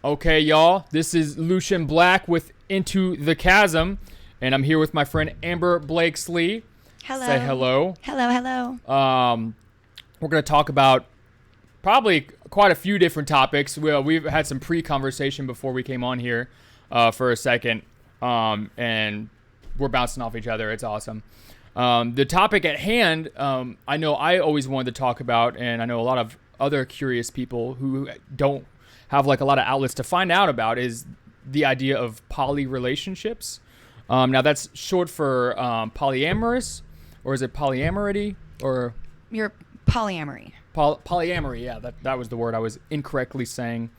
Okay, y'all, this is Lucian Black with Into the Chasm, and I'm here with my friend Amber Blakeslee. Hello. Say hello. Hello. We're going to talk about probably quite a few different topics. We've had some pre-conversation before we came on here for a second, and we're bouncing off each other. It's awesome. The topic at hand, I know I always wanted to talk about, and I know a lot of other curious people who don't have like a lot of outlets to find out about, is the idea of poly relationships. Now that's short for polyamorous, or is it polyamory, or You're polyamory. Polyamory? Yeah, that was the word I was incorrectly saying.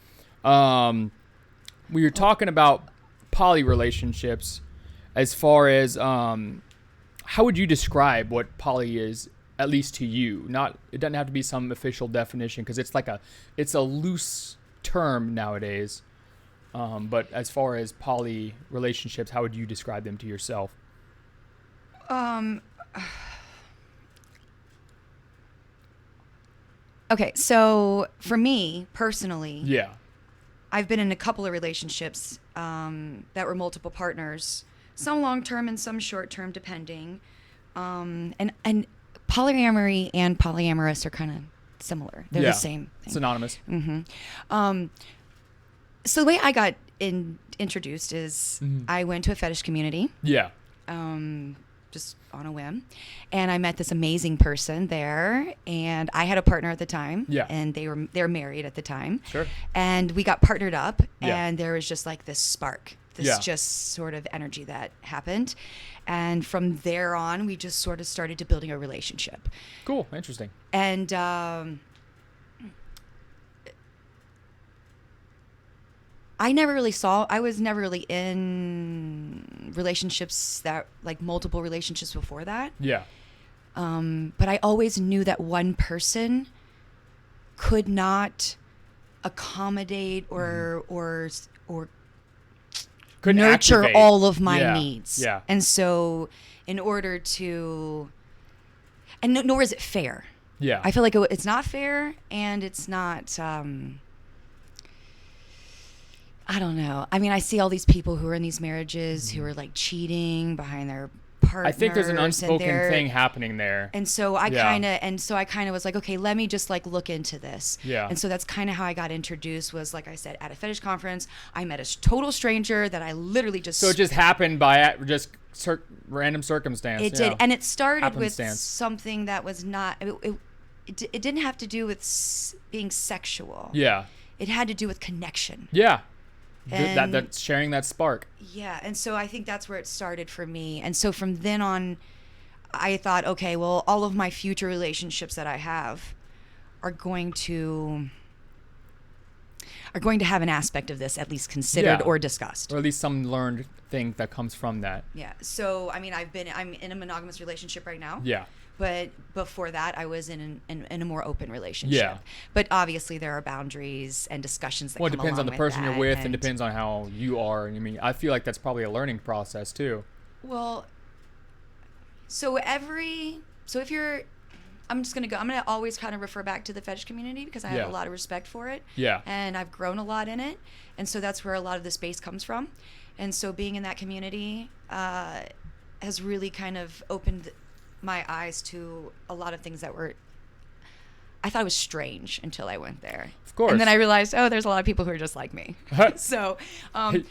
We were talking about poly relationships as far as how would you describe what poly is, at least to you? It doesn't have to be some official definition, because it's a loose term nowadays. But as far as poly relationships, how would you describe them to yourself? Okay, so for me personally, Yeah. I've been in a couple of relationships that were multiple partners, some long-term and some short-term, depending. And polyamory and polyamorous are kind of similar. They're the same thing. Synonymous. Mm-hmm. So the way I got introduced is I went to a fetish community. Yeah. Just on a whim, and I met this amazing person there, and I had a partner at the time. Yeah. And they're married at the time. Sure. And we got partnered up, Yeah. and there was just like this spark, this just sort of energy that happened, and from there on, we just sort of started to building a relationship. Cool. Interesting. And I was never really in relationships that, like, multiple relationships before that. Yeah. But I always knew that one person could not accommodate or Couldn't nurture activate all of my needs. Yeah. And so in order to, and nor is it fair. Yeah. I feel like it's not fair, and it's not, I don't know. I mean, I see all these people who are in these marriages who are like cheating behind their partners. I think there's an unspoken thing happening there. And so I kind of was like, okay, let me just like look into this. Yeah. And so that's kind of how I got introduced, was, like I said, at a fetish conference. I met a total stranger that I literally just. So it just happened by just random circumstance. It did, and it started with Happenstance. something that was not. It didn't have to do with being sexual. Yeah. It had to do with connection. Yeah. And That sharing that spark. Yeah, and so I think that's where it started for me. And so from then on, I thought, okay, well, all of my future relationships that I have are going to have an aspect of this at least considered or discussed. Or at least some learned thing that comes from that. Yeah. So, I mean, I'm in a monogamous relationship right now. Yeah. But before that, I was in a more open relationship. Yeah. But obviously, there are boundaries and discussions that Well, it come depends on along the person with you're with, that, and depends on how you are. And I mean, I feel like that's probably a learning process too. Well, if you're, I'm going to always kind of refer back to the fetish community, because I have a lot of respect for it. Yeah. And I've grown a lot in it. And so that's where a lot of the space comes from. And so being in that community has really kind of opened my eyes to a lot of things that I thought it was strange until I went there. Of course. And then I realized, there's a lot of people who are just like me. So,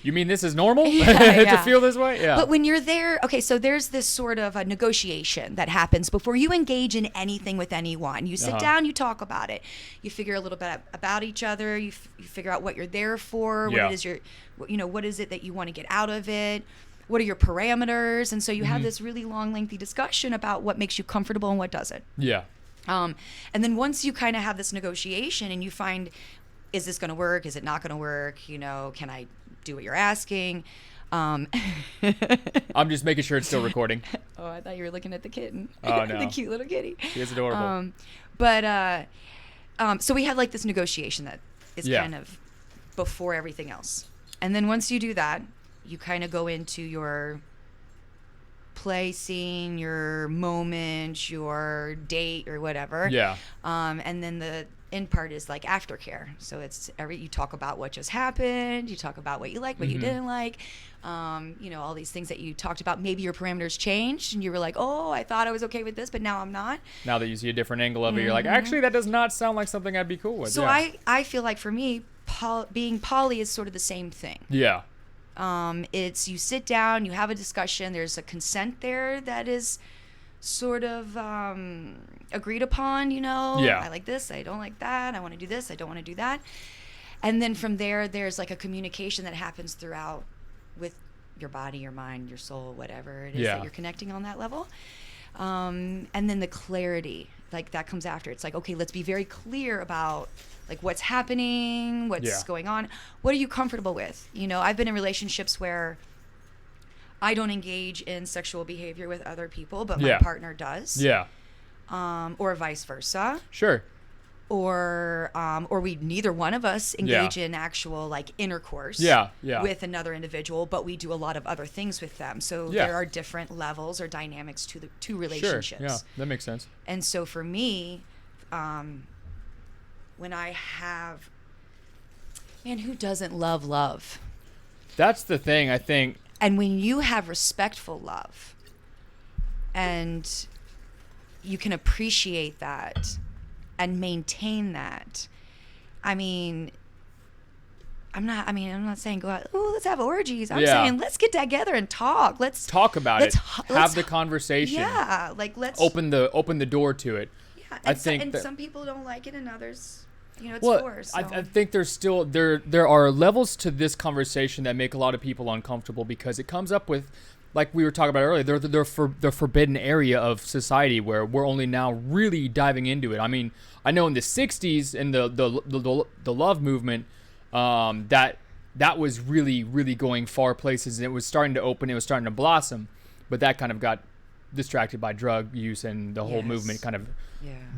you mean this is normal Yeah. to feel this way? Yeah. But when you're there, okay, so there's this sort of a negotiation that happens before you engage in anything with anyone. You sit down, you talk about it, you figure a little bit about each other, you figure out what you're there for, what is it that you want to get out of it. What are your parameters? And so you have this really long, lengthy discussion about what makes you comfortable and what doesn't. Yeah. And then once you kind of have this negotiation and you find, is this going to work? Is it not going to work? Can I do what you're asking? I'm just making sure it's still recording. Oh, I thought you were looking at the kitten. Oh, no. The cute little kitty. She is adorable. So we had like this negotiation that is kind of before everything else. And then once you do that, you kind of go into your play scene, your moment, your date, or whatever. Yeah. And then end part is like aftercare. So it's you talk about what just happened, you talk about what you like, what you didn't like, all these things that you talked about. Maybe your parameters changed and you were like, oh, I thought I was okay with this, but now I'm not. Now that you see a different angle of it, you're like, actually, that does not sound like something I'd be cool with. So yeah. I feel like for me, being poly is sort of the same thing. Yeah. It's you sit down, you have a discussion, there's a consent there that is sort of agreed upon, Yeah. I like this, I don't like that, I want to do this, I don't want to do that. And then from there's like a communication that happens throughout with your body, your mind, your soul, whatever it is that you're connecting on that level. And then the clarity, like that comes after. It's like, okay, let's be very clear about like what's happening, what's going on. What are you comfortable with? I've been in relationships where I don't engage in sexual behavior with other people, but my partner does. Yeah. Or vice versa. Sure. Or we neither one of us engage in actual like intercourse with another individual, but we do a lot of other things with them. So there are different levels or dynamics to the two relationships. Sure. Yeah, that makes sense. And so for me, when I have, man, who doesn't love? That's the thing, I think. And when you have respectful love and you can appreciate that and maintain that, I'm not saying go out, let's have orgies. I'm saying let's get together and talk. Let's talk about it. Have the conversation. Yeah, like let's open the door to it. Yeah, I think some people don't like it, and others, it's forced. So. I think there's still there are levels to this conversation that make a lot of people uncomfortable because it comes up with, like we were talking about earlier, the forbidden area of society where we're only now really diving into it. I mean, I know in the '60s in the love movement, that was really, really going far places, and it was starting to open, it was starting to blossom, but that kind of got distracted by drug use and the whole movement kind of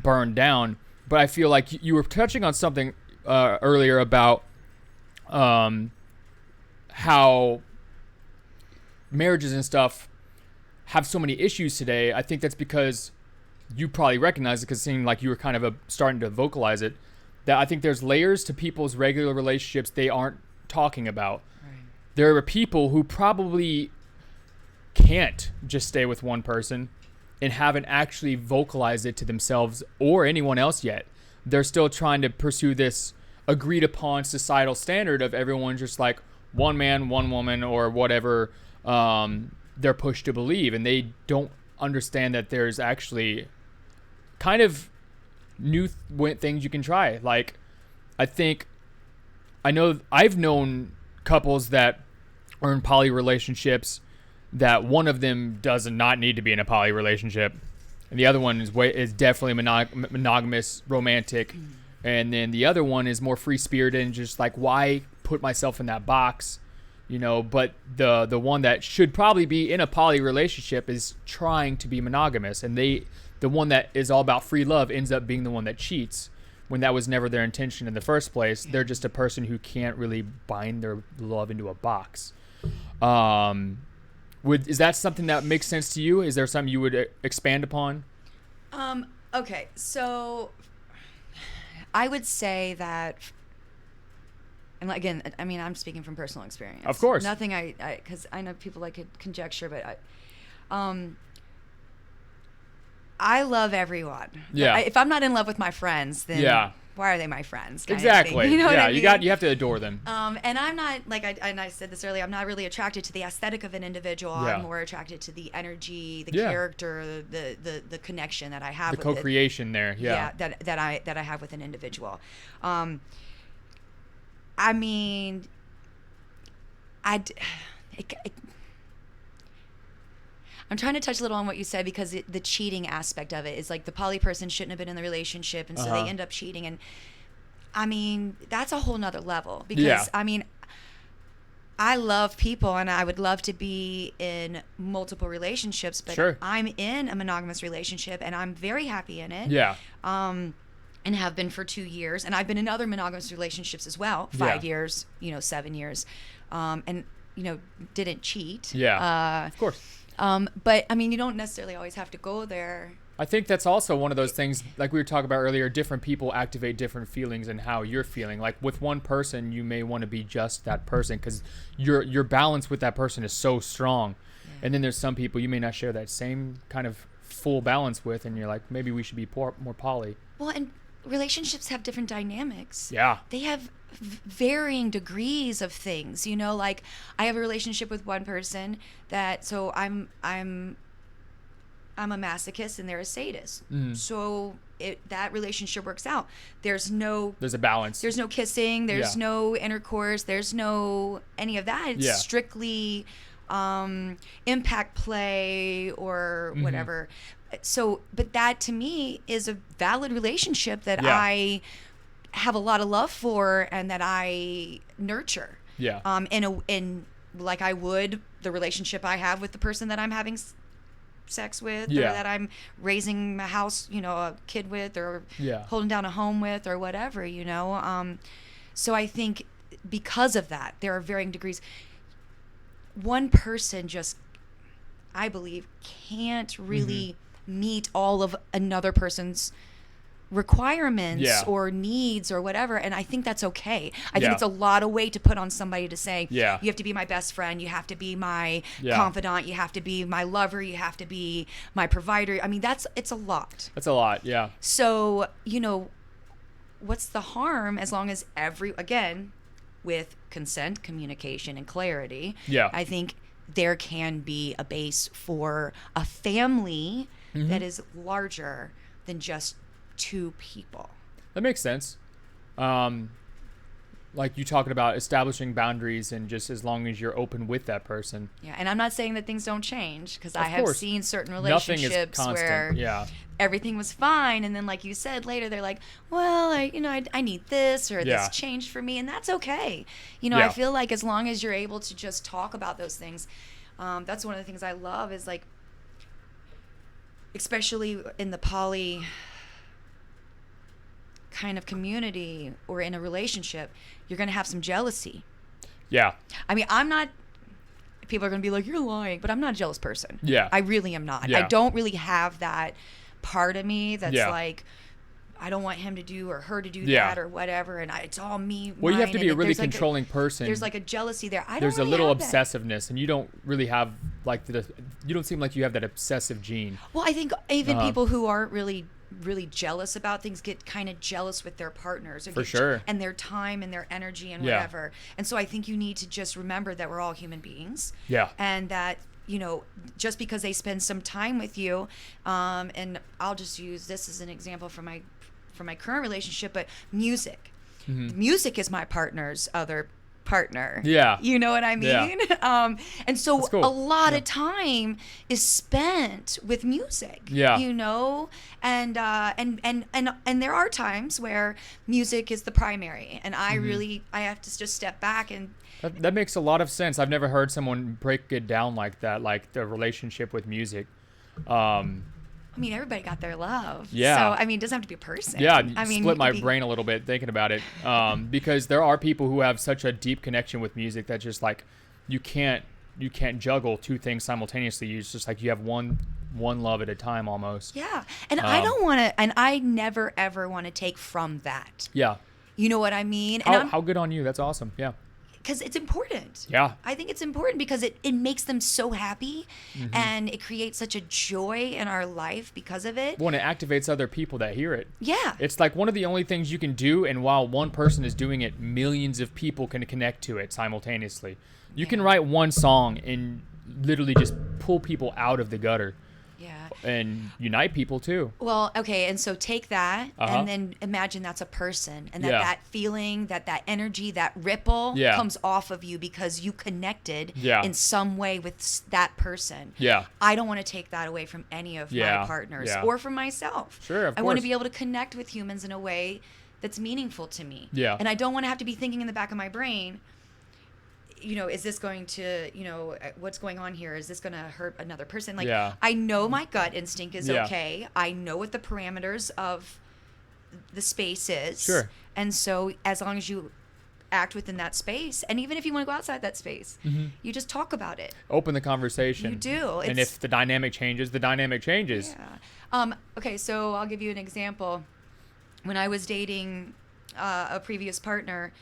burned down. But I feel like you were touching on something earlier about how marriages and stuff have so many issues today. I think that's because you probably recognize it because it seemed like you were kind of starting to vocalize it, that I think there's layers to people's regular relationships they aren't talking about. Right. There are people who probably can't just stay with one person and haven't actually vocalized it to themselves or anyone else yet. They're still trying to pursue this agreed upon societal standard of everyone just like one man, one woman, or whatever they're pushed to believe. And they don't understand that there's actually kind of new things you can try. Like, I know I've known couples that are in poly relationships that one of them does not need to be in a poly relationship, and the other one is definitely monogamous, romantic, and then the other one is more free spirited and just like, why put myself in that box, But the one that should probably be in a poly relationship is trying to be monogamous, and the one that is all about free love ends up being the one that cheats when that was never their intention in the first place. They're just a person who can't really bind their love into a box. Is that something that makes sense to you? Is there something you would expand upon? Okay, so I would say that, and again, I'm speaking from personal experience. Of course. Nothing because I know people like conjecture, but I love everyone. Yeah. If I'm not in love with my friends, then why are they my friends? Exactly. You know what I mean? You have to adore them. And I'm not, like I said this earlier, I'm not really attracted to the aesthetic of an individual. Yeah. I'm more attracted to the energy, the character, the connection that I have the co-creation there. Yeah. That I have with an individual. I'm trying to touch a little on what you said because the cheating aspect of it is like the poly person shouldn't have been in the relationship, and so they end up cheating. And that's a whole nother level because I love people and I would love to be in multiple relationships, but I'm in a monogamous relationship and I'm very happy in it. Yeah. And have been for 2 years, and I've been in other monogamous relationships as well, 5 years, 7 years, and didn't cheat. Yeah. Of course. But you don't necessarily always have to go there I think that's also one of those things, like we were talking about earlier, different people activate different feelings and how you're feeling. Like with one person, you may want to be just that person because your balance with that person is so strong. Yeah. And then there's some people you may not share that same kind of full balance with, and you're like, maybe we should be more poly. Well, and relationships have different dynamics. Yeah. They have varying degrees of things, you know, like I have a relationship with one person that, so I'm a masochist and they're a sadist. So that relationship works out. There's a balance. There's no kissing. There's no intercourse. There's no any of that. It's strictly impact play or whatever. So, but that to me is a valid relationship that I have a lot of love for and that I nurture. Yeah. In like I would the relationship I have with the person that I'm having sex with, or that I'm raising a house, you know, a kid with, or holding down a home with, or whatever, you know. So I think because of that, there are varying degrees. One person just, I believe, can't really meet all of another person's requirements or needs or whatever, and I think that's okay. I think it's a lot of weight to put on somebody to say, you have to be my best friend, you have to be my confidant, you have to be my lover, you have to be my provider. I mean, it's a lot. That's a lot, yeah. So, you know, what's the harm as long as again, with consent, communication, and clarity, I think there can be a base for a family that is larger than just two people. That makes sense. Like you talking about establishing boundaries and just as long as you're open with that person. Yeah, and I'm not saying that things don't change because I have seen certain relationships where everything was fine, and then like you said later they're like, well, I need this, or this changed for me, and that's okay. You know, I feel like as long as you're able to just talk about those things, that's one of the things I love is like, especially in the poly kind of community or in a relationship, you're going to have some jealousy. Yeah. I mean, people are going to be like, you're lying, but I'm not a jealous person. Yeah. I really am not. Yeah. I don't really have that part of me that's like, I don't want him to do or her to do that or whatever, and it's all me. Well, you have to be a really controlling person. There's like a jealousy there. There's a little obsessiveness, and you don't really have like you don't seem like you have that obsessive gene. Well, I think even people who aren't really jealous about things get kind of jealous with their partners, for sure, and their time and their energy and whatever. And so I think you need to just remember that we're all human beings. Yeah. And that, you know, just because they spend some time with you, and I'll just use this as an example from my current relationship, but music. Music is my partner's other partner. Yeah. You know what I mean? Yeah. And so cool. A lot of time is spent with music. Yeah. You know? And there are times where music is the primary, and I have to just step back and that makes a lot of sense. I've never heard someone break it down like that, like the relationship with music. I mean, everybody got their love. Yeah. So, I mean, it doesn't have to be a person. Yeah. I mean, split my brain a little bit thinking about it. Because there are people who have such a deep connection with music that just like, you can't juggle two things simultaneously. It's just like you have one love at a time almost. Yeah. And I don't want to, and I never ever want to take from that. Yeah. You know what I mean? And how good on you. That's awesome. Yeah. Because it's important. Yeah. I think it's important because it makes them so happy, and it creates such a joy in our life because of it. Well, and it activates other people that hear it. Yeah. It's like one of the only things you can do, and while one person is doing it, millions of people can connect to it simultaneously. You can write one song and literally just pull people out of the gutter. Yeah. And unite people too. Well, okay, and so take that and then imagine that's a person, and that feeling, that energy, that ripple comes off of you because you connected in some way with that person. Yeah. I don't want to take that away from any of my partners or from myself. Sure, of course. I want to be able to connect with humans in a way that's meaningful to me. Yeah. And I don't want to have to be thinking in the back of my brain, you know, is this going to, you know, what's going on here? Is this going to hurt another person? Like, I know my gut instinct is okay. I know what the parameters of the space is. Sure. And so as long as you act within that space. And even if you want to go outside that space, you just talk about it. Open the conversation. You do. And if the dynamic changes, the dynamic changes. Yeah. Okay, so I'll give you an example. When I was dating a previous partner,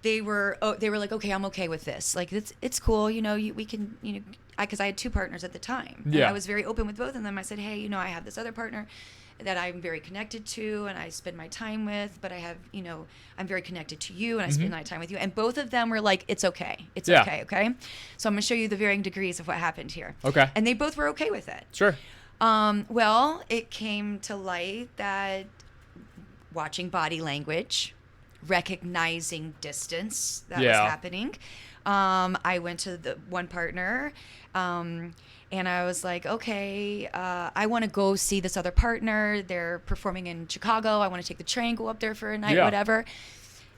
they were like, okay, I'm okay with this. Like, it's cool. We can, because I had 2 partners at the time. And I was very open with both of them. I said, hey, I have this other partner that I'm very connected to and I spend my time with, but I have, I'm very connected to you and I spend my time with you. And both of them were like, it's okay. It's okay. Okay. So I'm going to show you the varying degrees of what happened here. Okay. And they both were okay with it. Sure. Well, it came to light that watching body language, recognizing distance that was happening. I went to the one partner, and I was like, okay, I want to go see this other partner. They're performing in Chicago. I want to take the train, go up there for a night, whatever.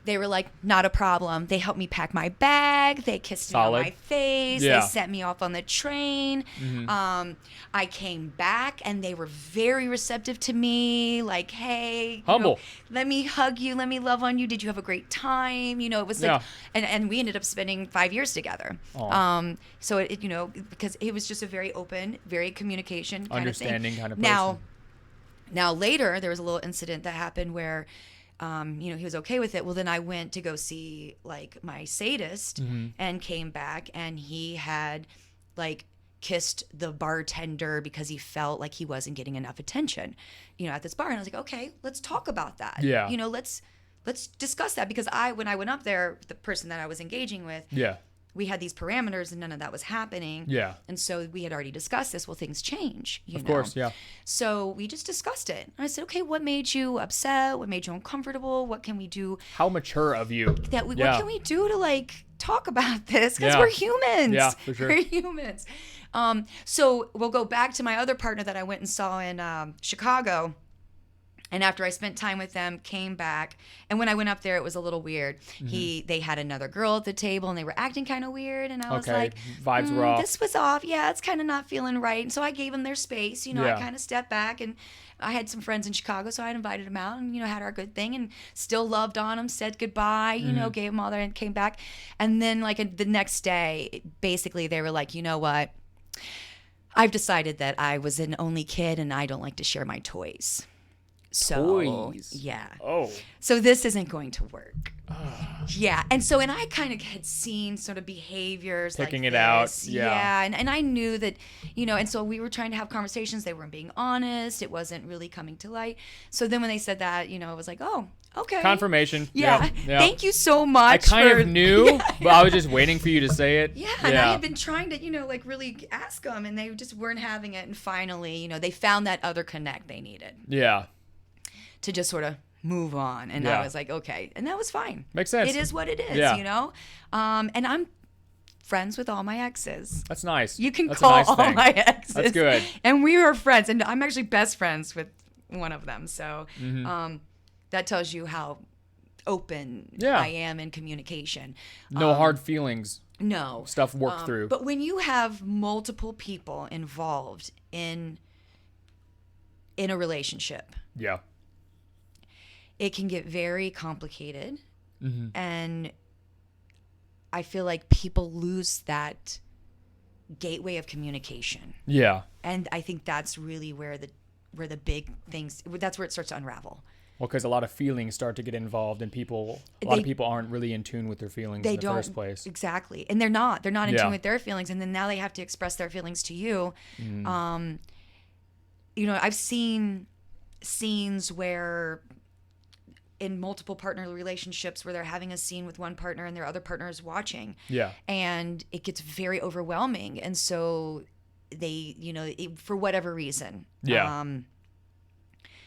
They were like, not a problem. They helped me pack my bag. They kissed me on my face. They sent me off on the train. I came back, and they were very receptive to me. Like, hey, humble. Let me hug you. Let me love on you. Did you have a great time? It was like, and we ended up spending 5 years together. So it because it was just a very open, very communication kind of thing. Understanding kind of person. Now later, there was a little incident that happened where he was okay with it. Well, then I went to go see like my sadist and came back, and he had like kissed the bartender because he felt like he wasn't getting enough attention, at this bar. And I was like, okay, let's talk about that. Yeah. Let's discuss that, because when I went up there, the person that I was engaging with, we had these parameters and none of that was happening. Yeah. And so we had already discussed this. Well, things change, Of course, yeah. So we just discussed it. And I said, okay, what made you upset? What made you uncomfortable? What can we do? How mature of you. What can we do to like talk about this? Because we're humans. Yeah, for sure. We're humans. So we'll go back to my other partner that I went and saw in Chicago. And after I spent time with them, came back. And when I went up there, it was a little weird. They had another girl at the table, and they were acting kind of weird. And I was like, vibes were off. This was off. Yeah, it's kind of not feeling right. And so I gave them their space. I kind of stepped back, and I had some friends in Chicago, so I invited them out and, had our good thing, and still loved on them, said goodbye, gave them all their, and came back. And then like the next day, basically they were like, you know what? I've decided that I was an only kid and I don't like to share my toys. So, toys. Yeah. Oh. So this isn't going to work. Yeah. And I kind of had seen sort of behaviors picking like it out. this. Yeah. And I knew that, and so we were trying to have conversations. They weren't being honest. It wasn't really coming to light. So then when they said that, I was like, oh, okay. Confirmation. Yeah. Yep. Thank you so much. I kind of knew, but I was just waiting for you to say it. Yeah. And I had been trying to, really ask them, and they just weren't having it. And finally, they found that other connect they needed. Yeah. To just sort of move on. And I was like, okay. And that was fine. Makes sense. It is what it is, And I'm friends with all my exes. That's nice. You can That's call a nice all thing. my exes. That's good. And we are friends. And I'm actually best friends with one of them. So that tells you how open I am in communication. No hard feelings. No. Stuff worked through. But when you have multiple people involved in a relationship. Yeah. It can get very complicated, and I feel like people lose that gateway of communication. Yeah, and I think that's really where the big things. That's where it starts to unravel. Well, because a lot of feelings start to get involved, and a lot of people aren't really in tune with their feelings in the first place. Exactly, and they're not in tune with their feelings, and then now they have to express their feelings to you. I've seen scenes where, in multiple partner relationships, where they're having a scene with one partner and their other partner is watching. Yeah. And it gets very overwhelming. And so they, for whatever reason. Yeah.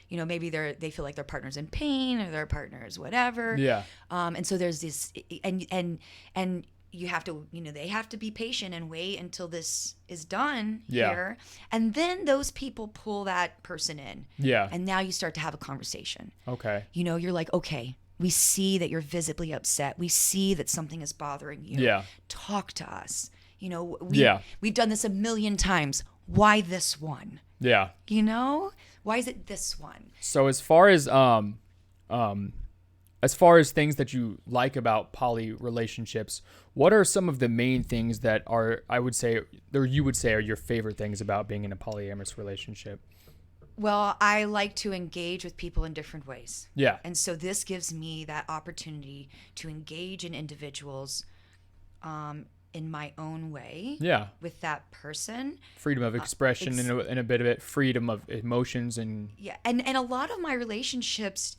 Maybe they feel like their partner's in pain, or their partner's whatever. Yeah. And so there's this, and you have to, they have to be patient and wait until this is done here. And then those people pull that person in. Yeah. And now you start to have a conversation. Okay. You're like, okay, we see that you're visibly upset. We see that something is bothering you. Yeah. Talk to us. We've done this a million times. Why this one? Yeah. Why is it this one? So as far as as far as things that you like about poly relationships, what are some of the main things that are, I would say, or you would say are your favorite things about being in a polyamorous relationship? Well, I like to engage with people in different ways. Yeah. And so this gives me that opportunity to engage in individuals in my own way. Yeah. With that person. Freedom of expression and a bit of it, freedom of emotions and... Yeah. And a lot of my relationships,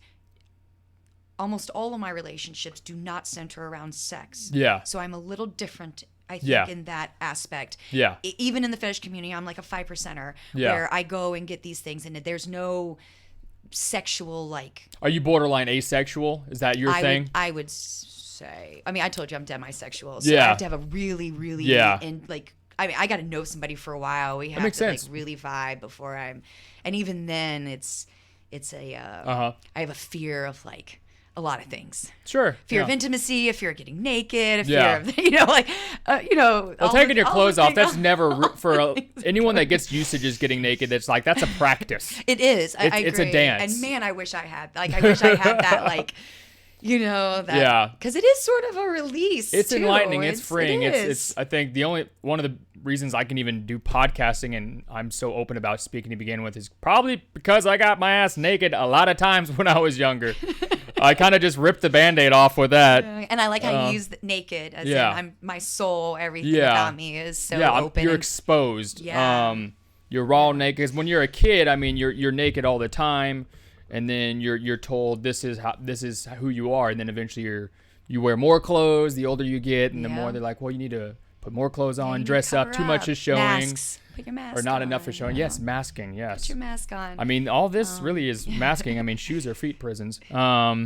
almost all of my relationships, do not center around sex. Yeah. So I'm a little different, I think, in that aspect. Yeah. Even in the fetish community, I'm like a 5%er where I go and get these things and there's no sexual like... Are you borderline asexual? Is that your thing? I would say... I mean, I told you I'm demisexual, so Yeah. I have to have a really, really... and like... I mean, I got to know somebody for a while. We have to like really vibe before I'm... And even then, it's a... I have a fear of like... a lot of things. Sure. Fear of intimacy, a fear of getting naked, a fear Yeah. of, you know, like, you know. Well, taking your clothes off, that's never, for anyone that gets used to just getting naked, that's like, that's a practice. It is. I It's agree. a dance. And man, I wish I had that, like, you know, that. Yeah. Because it is sort of a release, It's too. enlightening. It's freeing. It is. It's, I think, one of the reasons I can even do podcasting and I'm so open about speaking to begin with is probably because I got my ass naked a lot of times when I was younger. I kind of just ripped the Band-Aid off with that. And I like how you use naked as in my soul, everything about me is so open. You're exposed. Yeah. You're raw naked. 'Cause when you're a kid, I mean, you're naked all the time, and then you're told this is who you are, and then eventually you wear more clothes the older you get, and the more they're like, well, you need to put more clothes on, dress up. Too much is showing. Masks. Put your mask or not on. enough is showing. Yes, masking. Yes. Put your mask on. I mean, all this really is masking. I mean, shoes are feet prisons. I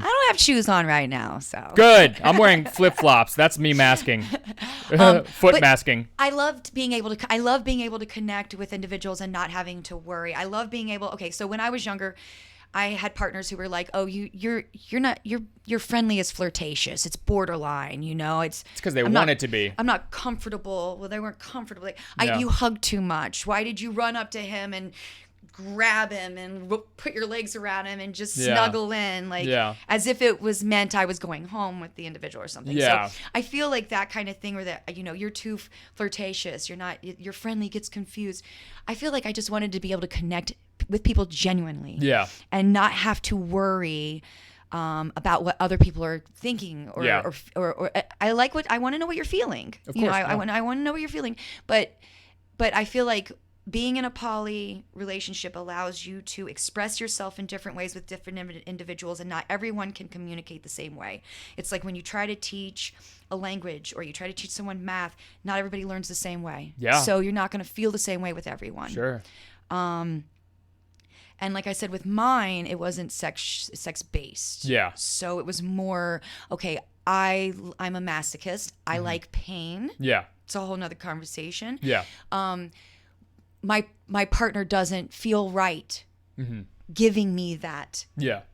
don't have shoes on right now, so. Good. I'm wearing flip flops. That's me masking. Foot masking. I loved being able to. I love being able to connect with individuals and not having to worry. I love being able. Okay, so when I was younger, I had partners who were like, "Oh, you're friendly is flirtatious. It's borderline, you know. It's because they want it to be. I'm not comfortable. Well, they weren't comfortable. Like, you hug too much. Why did you run up to him and grab him and put your legs around him and just snuggle in, like as if it was meant I was going home with the individual or something? Yeah. So I feel like that kind of thing where that, you know, you're too flirtatious. You're not. You're friendly gets confused. I feel like I just wanted to be able to connect with people genuinely, and not have to worry about what other people are thinking, or I want to know what you're feeling. Of you course, know, I want to know what you're feeling, but I feel like being in a poly relationship allows you to express yourself in different ways with different individuals, and not everyone can communicate the same way. It's like when you try to teach a language or you try to teach someone math, not everybody learns the same way. Yeah. So you're not going to feel the same way with everyone. Sure. And like I said, with mine, it wasn't sex based. Yeah. So it was more, okay, I'm a masochist. I like pain. Yeah. It's a whole nother conversation. Yeah. My partner doesn't feel right giving me that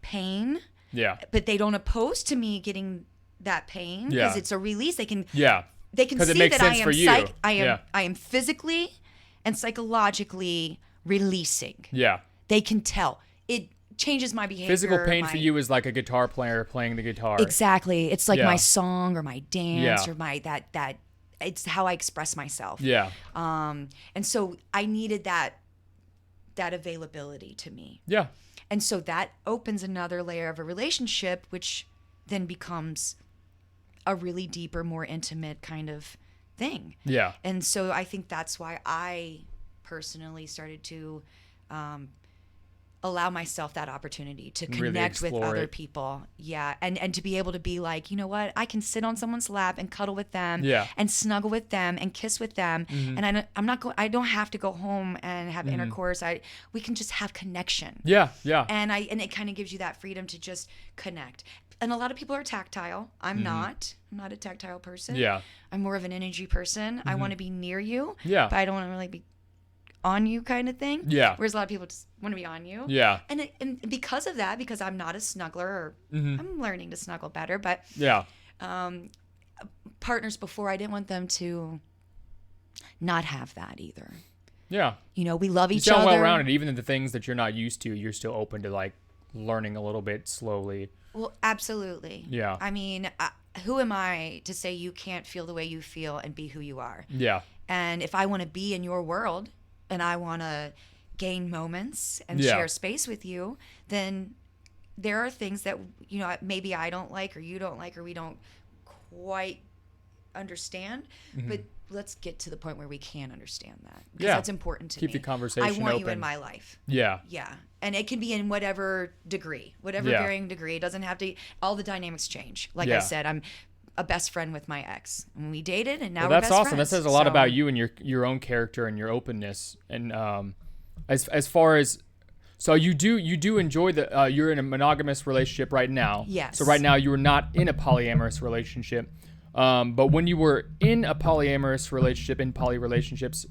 pain. Yeah. But they don't oppose to me getting that pain because it's a release. They can see that I am physically and psychologically releasing. Yeah. They can tell. It changes my behavior. Physical pain for you is like a guitar player playing the guitar. Exactly. It's like my song or my dance or my that it's how I express myself. Yeah. And so I needed that availability to me. Yeah. And so that opens another layer of a relationship, which then becomes a really deeper, more intimate kind of thing. Yeah. And so I think that's why I personally started to allow myself that opportunity to connect with other people. Yeah. And to be able to be like, you know what, I can sit on someone's lap and cuddle with them and snuggle with them and kiss with them. And I don't have to go home and have intercourse. We can just have connection. Yeah. Yeah. And it kind of gives you that freedom to just connect. And a lot of people are tactile. I'm not a tactile person. Yeah. I'm more of an energy person. I want to be near you. Yeah. But I don't want to really be on you kind of thing. Yeah. Whereas a lot of people just want to be on you. Yeah. And because of that, because I'm not a snuggler, or I'm learning to snuggle better, but partners before, I didn't want them to not have that either. Yeah. You know, we love each other. You sound other. well-rounded. Even the things that you're not used to, you're still open to like learning a little bit slowly. Well, absolutely. Yeah. I mean, who am I to say you can't feel the way you feel and be who you are? Yeah. And if I want to be in your world and I want to gain moments and Yeah. share space with you, then there are things that, you know, maybe I don't like or you don't like or we don't quite understand. But let's get to the point where we can understand that. Because that's important to me. Keep the conversation I want you open. in my life. Yeah. Yeah. And it can be in whatever degree, whatever Yeah. varying degree. It doesn't have to, all the dynamics change. Like Yeah. I said, I'm a best friend with my ex. And we dated and now Well, we're that's best awesome. friends. That says a lot So- about you and your own character and your openness. And as far as so you do enjoy the you're in a monogamous relationship right now. Yes. So right now you are not in a polyamorous relationship. But when you were in a polyamorous relationship, in poly relationships,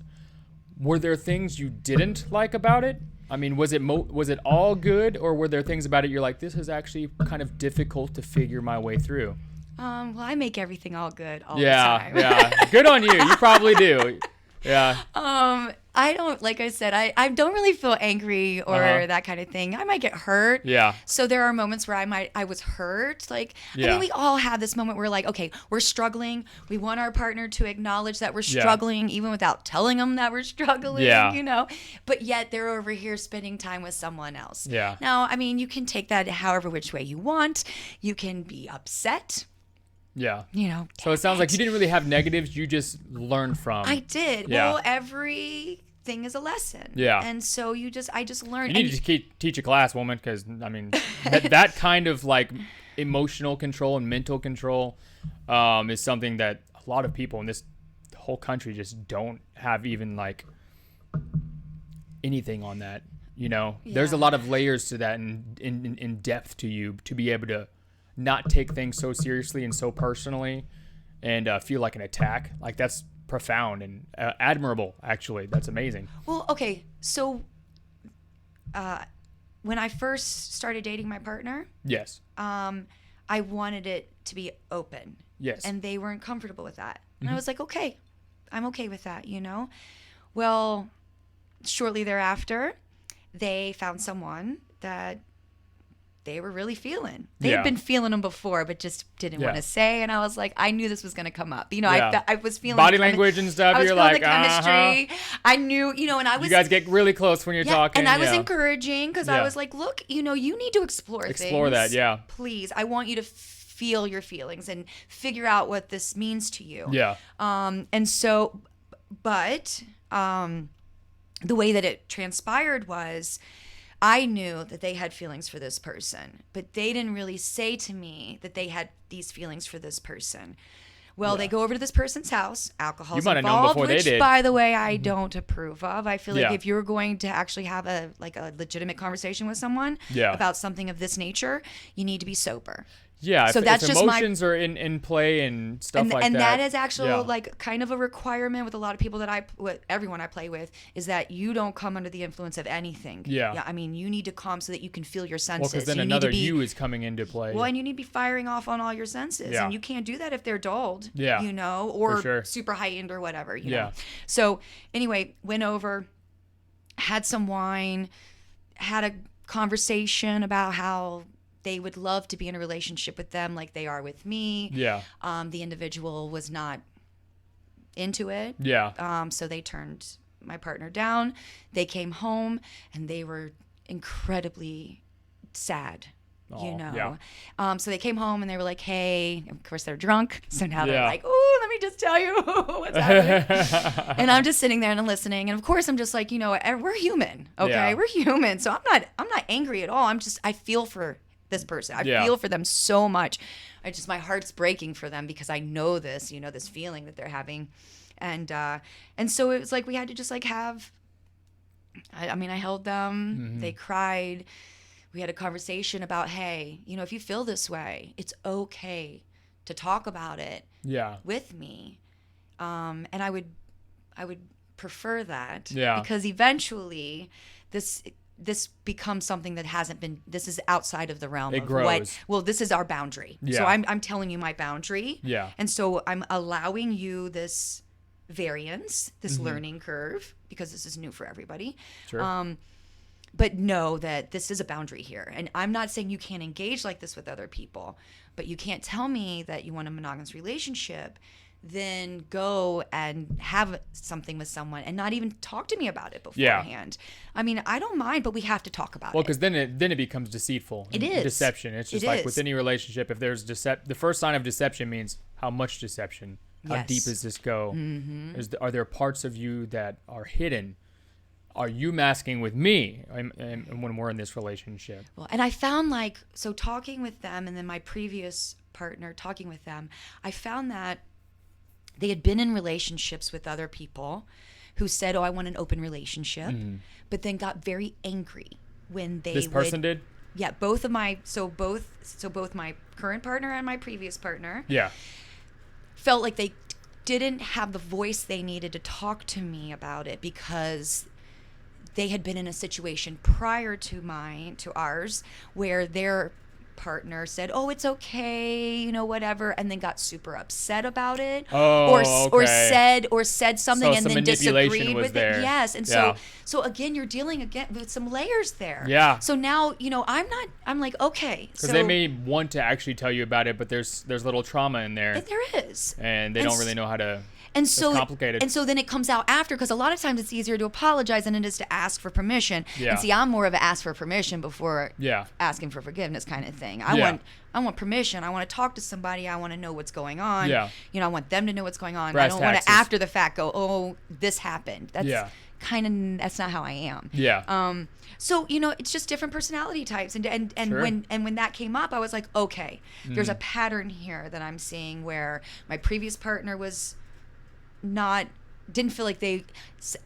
were there things you didn't like about it? I mean, was it all good, or were there things about it you're like, this is actually kind of difficult to figure my way through? Well, I make everything all good all the Yeah, time. yeah. Good on you. You probably do. Yeah. I don't, like I said, I don't really feel angry or that kind of thing. I might get hurt. Yeah. So there are moments where I was hurt. Like, I Yeah. mean, we all have this moment where like, okay, we're struggling. We want our partner to acknowledge that we're Yeah. struggling, even without telling them that we're struggling, Yeah. you know, but yet they're over here spending time with someone else. Yeah. Now, I mean, you can take that however which way you want. You can be upset, Yeah. you know. So it sounds like you didn't really have negatives. You just learned from. I did. Yeah. Well, everything is a lesson. Yeah. And so I just learned. You need to teach a class, woman, because I mean, that kind of like emotional control and mental control is something that a lot of people in this whole country just don't have even like anything on that. You know, there's a Yeah. lot of layers to that and in depth to you to be able to not take things so seriously and so personally and feel like an attack. Like that's profound and admirable, actually. That's amazing. Well, okay. So when I first started dating my partner, Yes. I wanted it to be open. Yes. And they weren't comfortable with that. And I was like, okay, I'm okay with that, you know? Well, shortly thereafter, they found someone that they were really feeling. They Yeah. had been feeling them before, but just didn't Yeah. want to say. And I was like, I knew this was going to come up. You know, Yeah. I was feeling Body the chemi- language and stuff. I was You're feeling like, the chemistry. I knew, you know, and I was. You guys get really close when you're talking. And I was yeah. encouraging because Yeah. I was like, look, you know, you need to explore Explore things. that, yeah. Please, I want you to feel your feelings and figure out what this means to you. Yeah. And so, but the way that it transpired was I knew that they had feelings for this person, but they didn't really say to me that they had these feelings for this person. Well, they go over to this person's house. Alcohol's You might have known involved, before they which, did. by the way, I don't approve of. I feel like Yeah. if you're going to actually have a legitimate conversation with someone Yeah. about something of this nature, you need to be sober. Yeah. So if, that's if just my- emotions are in play and stuff and like and that. that is actually yeah. like kind of a requirement with a lot of people that with everyone I play with is that you don't come under the influence of anything. Yeah. I mean, you need to calm so that you can feel your Well, senses. because then you another need to be, you is coming into play. well, and you need to be firing off on all your senses, Yeah. and you can't do that if they're dulled. Yeah, you know, or sure. super heightened or whatever. You Yeah. know? So anyway, went over, had some wine, had a conversation about how they would love to be in a relationship with them like they are with me. Yeah. The individual was not into it. Yeah. So they turned my partner down. They came home and they were incredibly sad, you Oh, know. yeah. So they came home and they were like, hey, of course they're drunk. So now they're Yeah. like, oh, let me just tell you what's happening. And I'm just sitting there and listening. And of course I'm just like, you know, we're human. Okay. Yeah. We're human. So I'm not angry at all. I feel for this person. I Yeah. feel for them so much. My heart's breaking for them because I know this, you know, this feeling that they're having. And so it was like, we had to just like have, I mean, I held them, Mm-hmm. they cried. We had a conversation about, hey, you know, if you feel this way, it's okay to talk about it Yeah. with me. And I would prefer that. Yeah. Because eventually this becomes something that hasn't been, this is outside of the realm It of grows. well, this is our boundary. Yeah. So I'm telling you my boundary. Yeah. And so I'm allowing you this variance, this Mm-hmm. learning curve, because this is new for everybody. Sure. but know that this is a boundary here. And I'm not saying you can't engage like this with other people, but you can't tell me that you want a monogamous relationship, then go and have something with someone and not even talk to me about it beforehand. I mean, I don't mind, but we have to talk about it. Well, because then it becomes deceitful. It is. Deception. It's just like with any relationship, if there's the first sign of deception means how much deception. How deep does this go? Mm-hmm. Are there parts of you that are hidden? Are you masking with me when we're in this relationship? Well, and I found talking with them and then my previous partner talking with them, I found that they had been in relationships with other people who said, "Oh, I want an open relationship," but then got very angry when this person did. Yeah, both my current partner and my previous partner. Yeah. Felt like they didn't have the voice they needed to talk to me about it because they had been in a situation prior to ours where their partner said, "Oh, it's okay, whatever," and then got super upset about it, or said something and then disagreed with it. Yes, and so again, you're dealing with some layers there. Yeah. So now I'm like, okay, because they may want to actually tell you about it, but there's little trauma in there. There is, and they don't really know how to. And so, it's complicated. And so then it comes out after, because a lot of times it's easier to apologize than it is to ask for permission. Yeah. And see, I'm more of an ask for permission before asking for forgiveness kind of thing. I want permission. I want to talk to somebody. I want to know what's going on. Yeah. I want them to know what's going on. Brass I don't want taxes. to after the fact go, "Oh, this happened." That's that's not how I am. Yeah. So it's just different personality types, and Sure. when that came up, I was like, okay, there's a pattern here that I'm seeing where my previous partner didn't feel like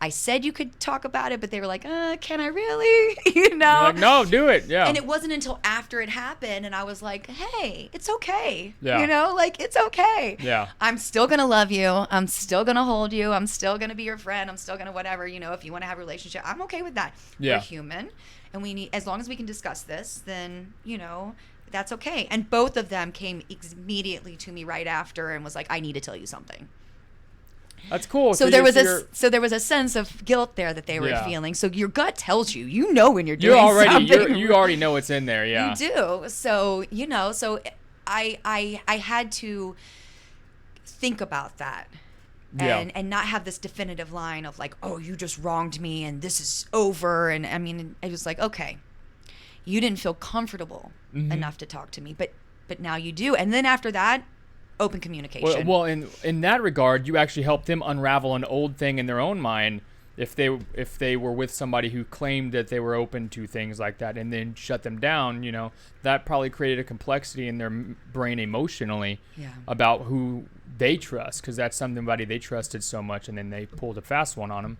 I said you could talk about it, but they were like, can I really? You're like, no, do it. Yeah. And it wasn't until after it happened and I was like, hey, it's okay. Yeah. It's okay. Yeah. I'm still going to love you. I'm still going to hold you. I'm still going to be your friend. I'm still going to whatever, if you want to have a relationship, I'm okay with that. Yeah. We're human. And we need, as long as we can discuss this, then, that's okay. And both of them came immediately to me right after and was like, I need to tell you something. That's cool. So there was a sense of guilt there that they were feeling. So your gut tells you, when you're doing something. You already know it's in there. Yeah. You do. So so I had to think about that. And not have this definitive line of like, oh, you just wronged me and this is over. And I mean, it was like, okay, you didn't feel comfortable enough to talk to me, but now you do. And then after that, open communication. Well, in that regard, you actually helped them unravel an old thing in their own mind. If they were with somebody who claimed that they were open to things like that and then shut them down, that probably created a complexity in their brain emotionally about who they trust, because that's somebody they trusted so much, and then they pulled a fast one on them.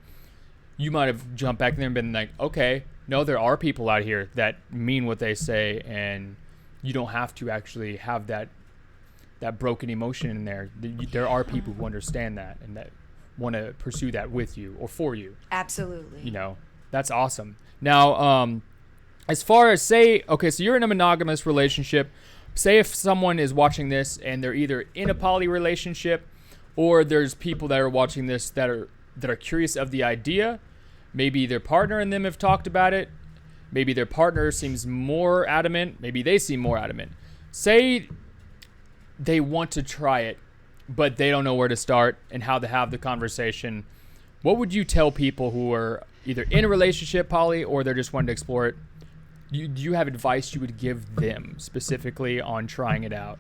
You might have jumped back there and been like, okay, no, there are people out here that mean what they say, and you don't have to actually have that broken emotion in there. There are people who understand that and that want to pursue that with you or for you. Absolutely. That's awesome. Now, as far as so you're in a monogamous relationship. Say if someone is watching this and they're either in a poly relationship, or there's people that are watching this that are curious of the idea. Maybe their partner and them have talked about it. Maybe their partner seems more adamant. Maybe they seem more adamant. Say they want to try it, but they don't know where to start and how to have the conversation. What would you tell people who are either in a relationship, poly, or they're just wanting to explore it? Do you have advice you would give them specifically on trying it out?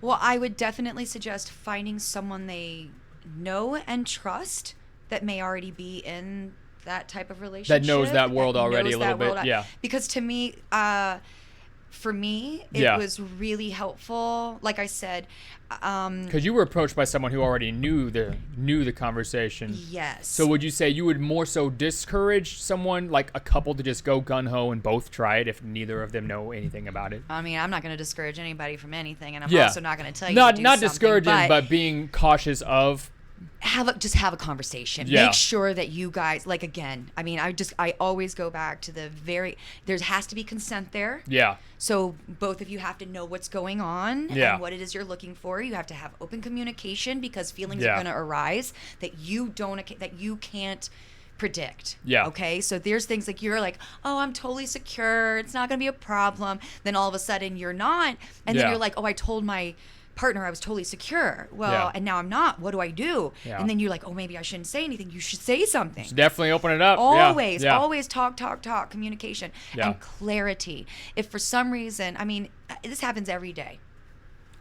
Well, I would definitely suggest finding someone they know and trust that may already be in that type of relationship. That knows that world already a little bit, yeah. Because to me, for me, it was really helpful. Like I said, because you were approached by someone who already knew the conversation. Yes. So would you say you would more so discourage someone, like a couple, to just go gun ho and both try it if neither of them know anything about it? I mean, I'm not going to discourage anybody from anything, and I'm also not going to tell you not to do not something, discouraging, but being cautious of. Just have a conversation. Yeah. Make sure that you guys, like, again, I mean, I always go back to there has to be consent there. Yeah. So both of you have to know what's going on and what it is you're looking for. You have to have open communication, because feelings are going to arise that you can't predict. Yeah. Okay. So there's things like you're like, oh, I'm totally secure. It's not going to be a problem. Then all of a sudden you're not. And then you're like, oh, I told my partner I was totally secure. Well, and now I'm not. What do I do? Yeah. And then you're like, oh, maybe I shouldn't say anything. You should say something. Should definitely open it up. Always, Yeah. always talk, communication and clarity. If for some reason, I mean, this happens every day.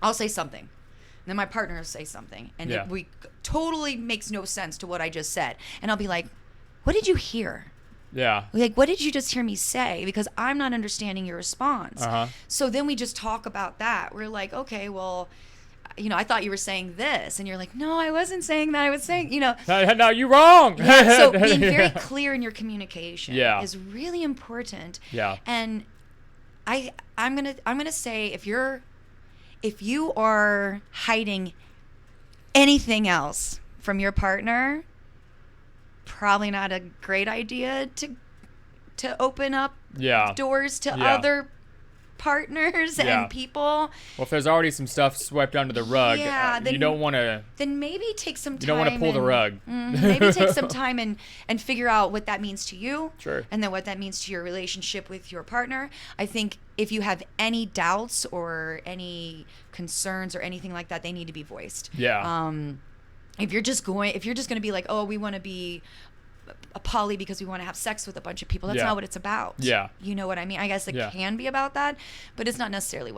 I'll say something. And then my partner will say something. And it totally makes no sense to what I just said. And I'll be like, what did you hear? Yeah. Like, what did you just hear me say? Because I'm not understanding your response. So then we just talk about that. We're like, okay, well, I thought you were saying this. And you're like, no, I wasn't saying that. I was saying, No, you're wrong. So being very clear in your communication is really important. Yeah. And I'm gonna say if you are hiding anything else from your partner, probably not a great idea to open up doors to other partners and people. Well, if there's already some stuff swept under the rug, you don't want to. Then maybe take some time. You don't want to pull the rug. Maybe take some time and figure out what that means to you. Sure. And then what that means to your relationship with your partner. I think if you have any doubts or any concerns or anything like that, they need to be voiced. Yeah. If you're just going to be like, oh, we want to be a poly because we want to have sex with a bunch of people, that's not what it's about. Yeah. You know what I mean? I guess it can be about that, but it's not necessarily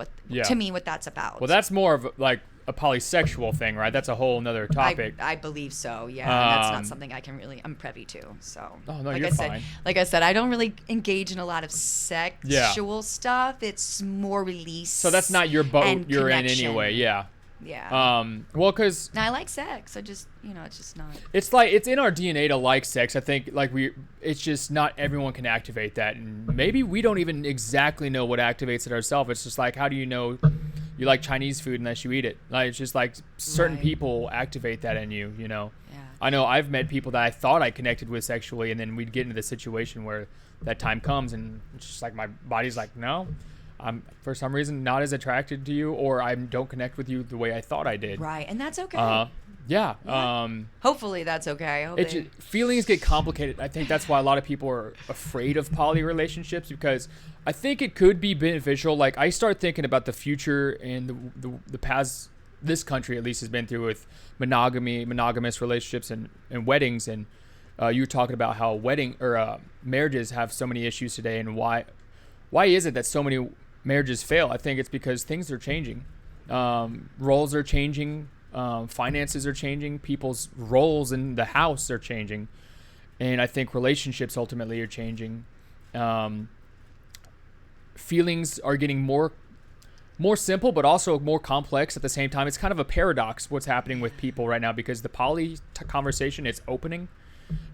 to me what that's about. Well, that's more of like a polysexual thing, right? That's a whole nother topic. I believe so. Yeah. That's not something I'm privy to. So oh, no, you're fine. Like I said, I don't really engage in a lot of sexual stuff. It's more release. So that's not your boat you're connection. in anyway. Yeah. Yeah. Well, because I like sex. I just, it's just not. It's like it's in our DNA to like sex. I think it's just not everyone can activate that, and maybe we don't even exactly know what activates it ourselves. It's just like, how do you know you like Chinese food unless you eat it? Like, it's just like certain people activate that in you. Yeah. I know I've met people that I thought I connected with sexually, and then we'd get into the situation where that time comes, and it's just like my body's like, no. I'm for some reason not as attracted to you, or I don't connect with you the way I thought I did. Right, and that's okay. Yeah. Hopefully that's okay. Feelings get complicated. I think that's why a lot of people are afraid of poly relationships, because I think it could be beneficial. Like, I start thinking about the future and the paths this country at least has been through with monogamous relationships and weddings. And you were talking about how marriages have so many issues today, and why is it that so many marriages fail? I think it's because things are changing. Roles are changing. Finances are changing. People's roles in the house are changing. And I think relationships ultimately are changing. Feelings are getting more simple, but also more complex at the same time. It's kind of a paradox what's happening with people right now, because the poly conversation is opening,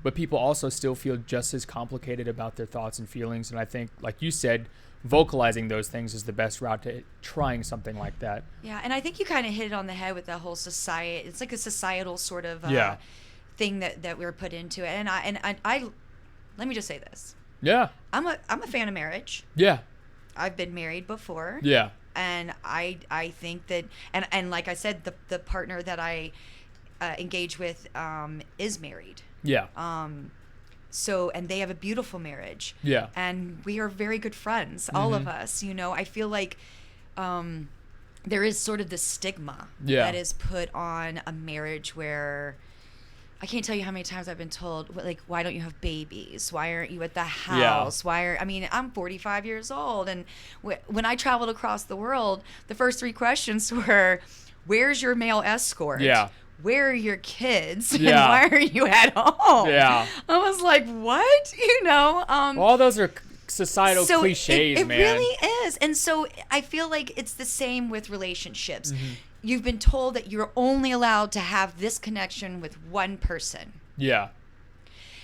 but people also still feel just as complicated about their thoughts and feelings. And I think, like you said, vocalizing those things is the best route to trying something like that. Yeah, and I think you kind of hit it on the head with the whole society. It's like a societal sort of thing that we're put into it. And I let me just say this. Yeah. I'm a fan of marriage. Yeah. I've been married before. Yeah. And I think that and like I said, the partner that I engage with is married. Yeah. So, and they have a beautiful marriage. Yeah. And we are very good friends, all of us. I feel like there is sort of this stigma that is put on a marriage where I can't tell you how many times I've been told, like, why don't you have babies? Why aren't you at the house? Yeah. I'm 45 years old. And when I traveled across the world, the first 3 questions were, where's your male escort? Yeah. Where are your kids? Yeah. And why are you at home? Yeah. I was like, what? All those are societal cliches, man. It really is. And so I feel like it's the same with relationships. You've been told that you're only allowed to have this connection with one person. Yeah.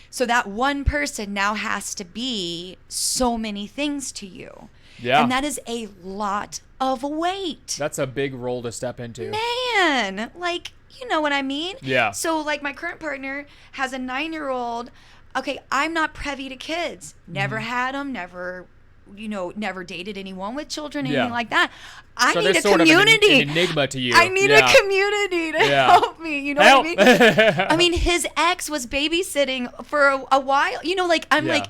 So that one person now has to be so many things to you. Yeah. And that is a lot of weight. That's a big role to step into. Man, like, you know what I mean? Yeah. So, like, my current partner has a 9-year-old. Okay, I'm not privy to kids. Never had them, never never dated anyone with children, Yeah. anything like that. I So need there's a sort of community. an enigma to you. I need Yeah. a community to Yeah. help me. You know Help. what I mean? I mean, his ex was babysitting for a while. I'm Yeah. like,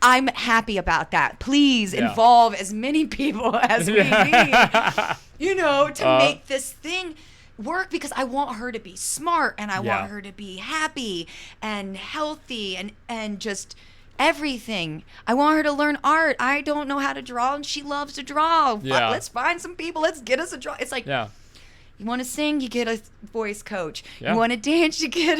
I'm happy about that. Please Yeah. involve as many people as we need, to make this thing work, because I want her to be smart, and I Yeah. want her to be happy and healthy and just everything. I want her to learn art. I don't know how to draw, and she loves to draw. Yeah. Let's find some people. Let's get us a draw. It's like, Yeah. you want to sing, you get a voice coach. Yeah. You want to dance, you get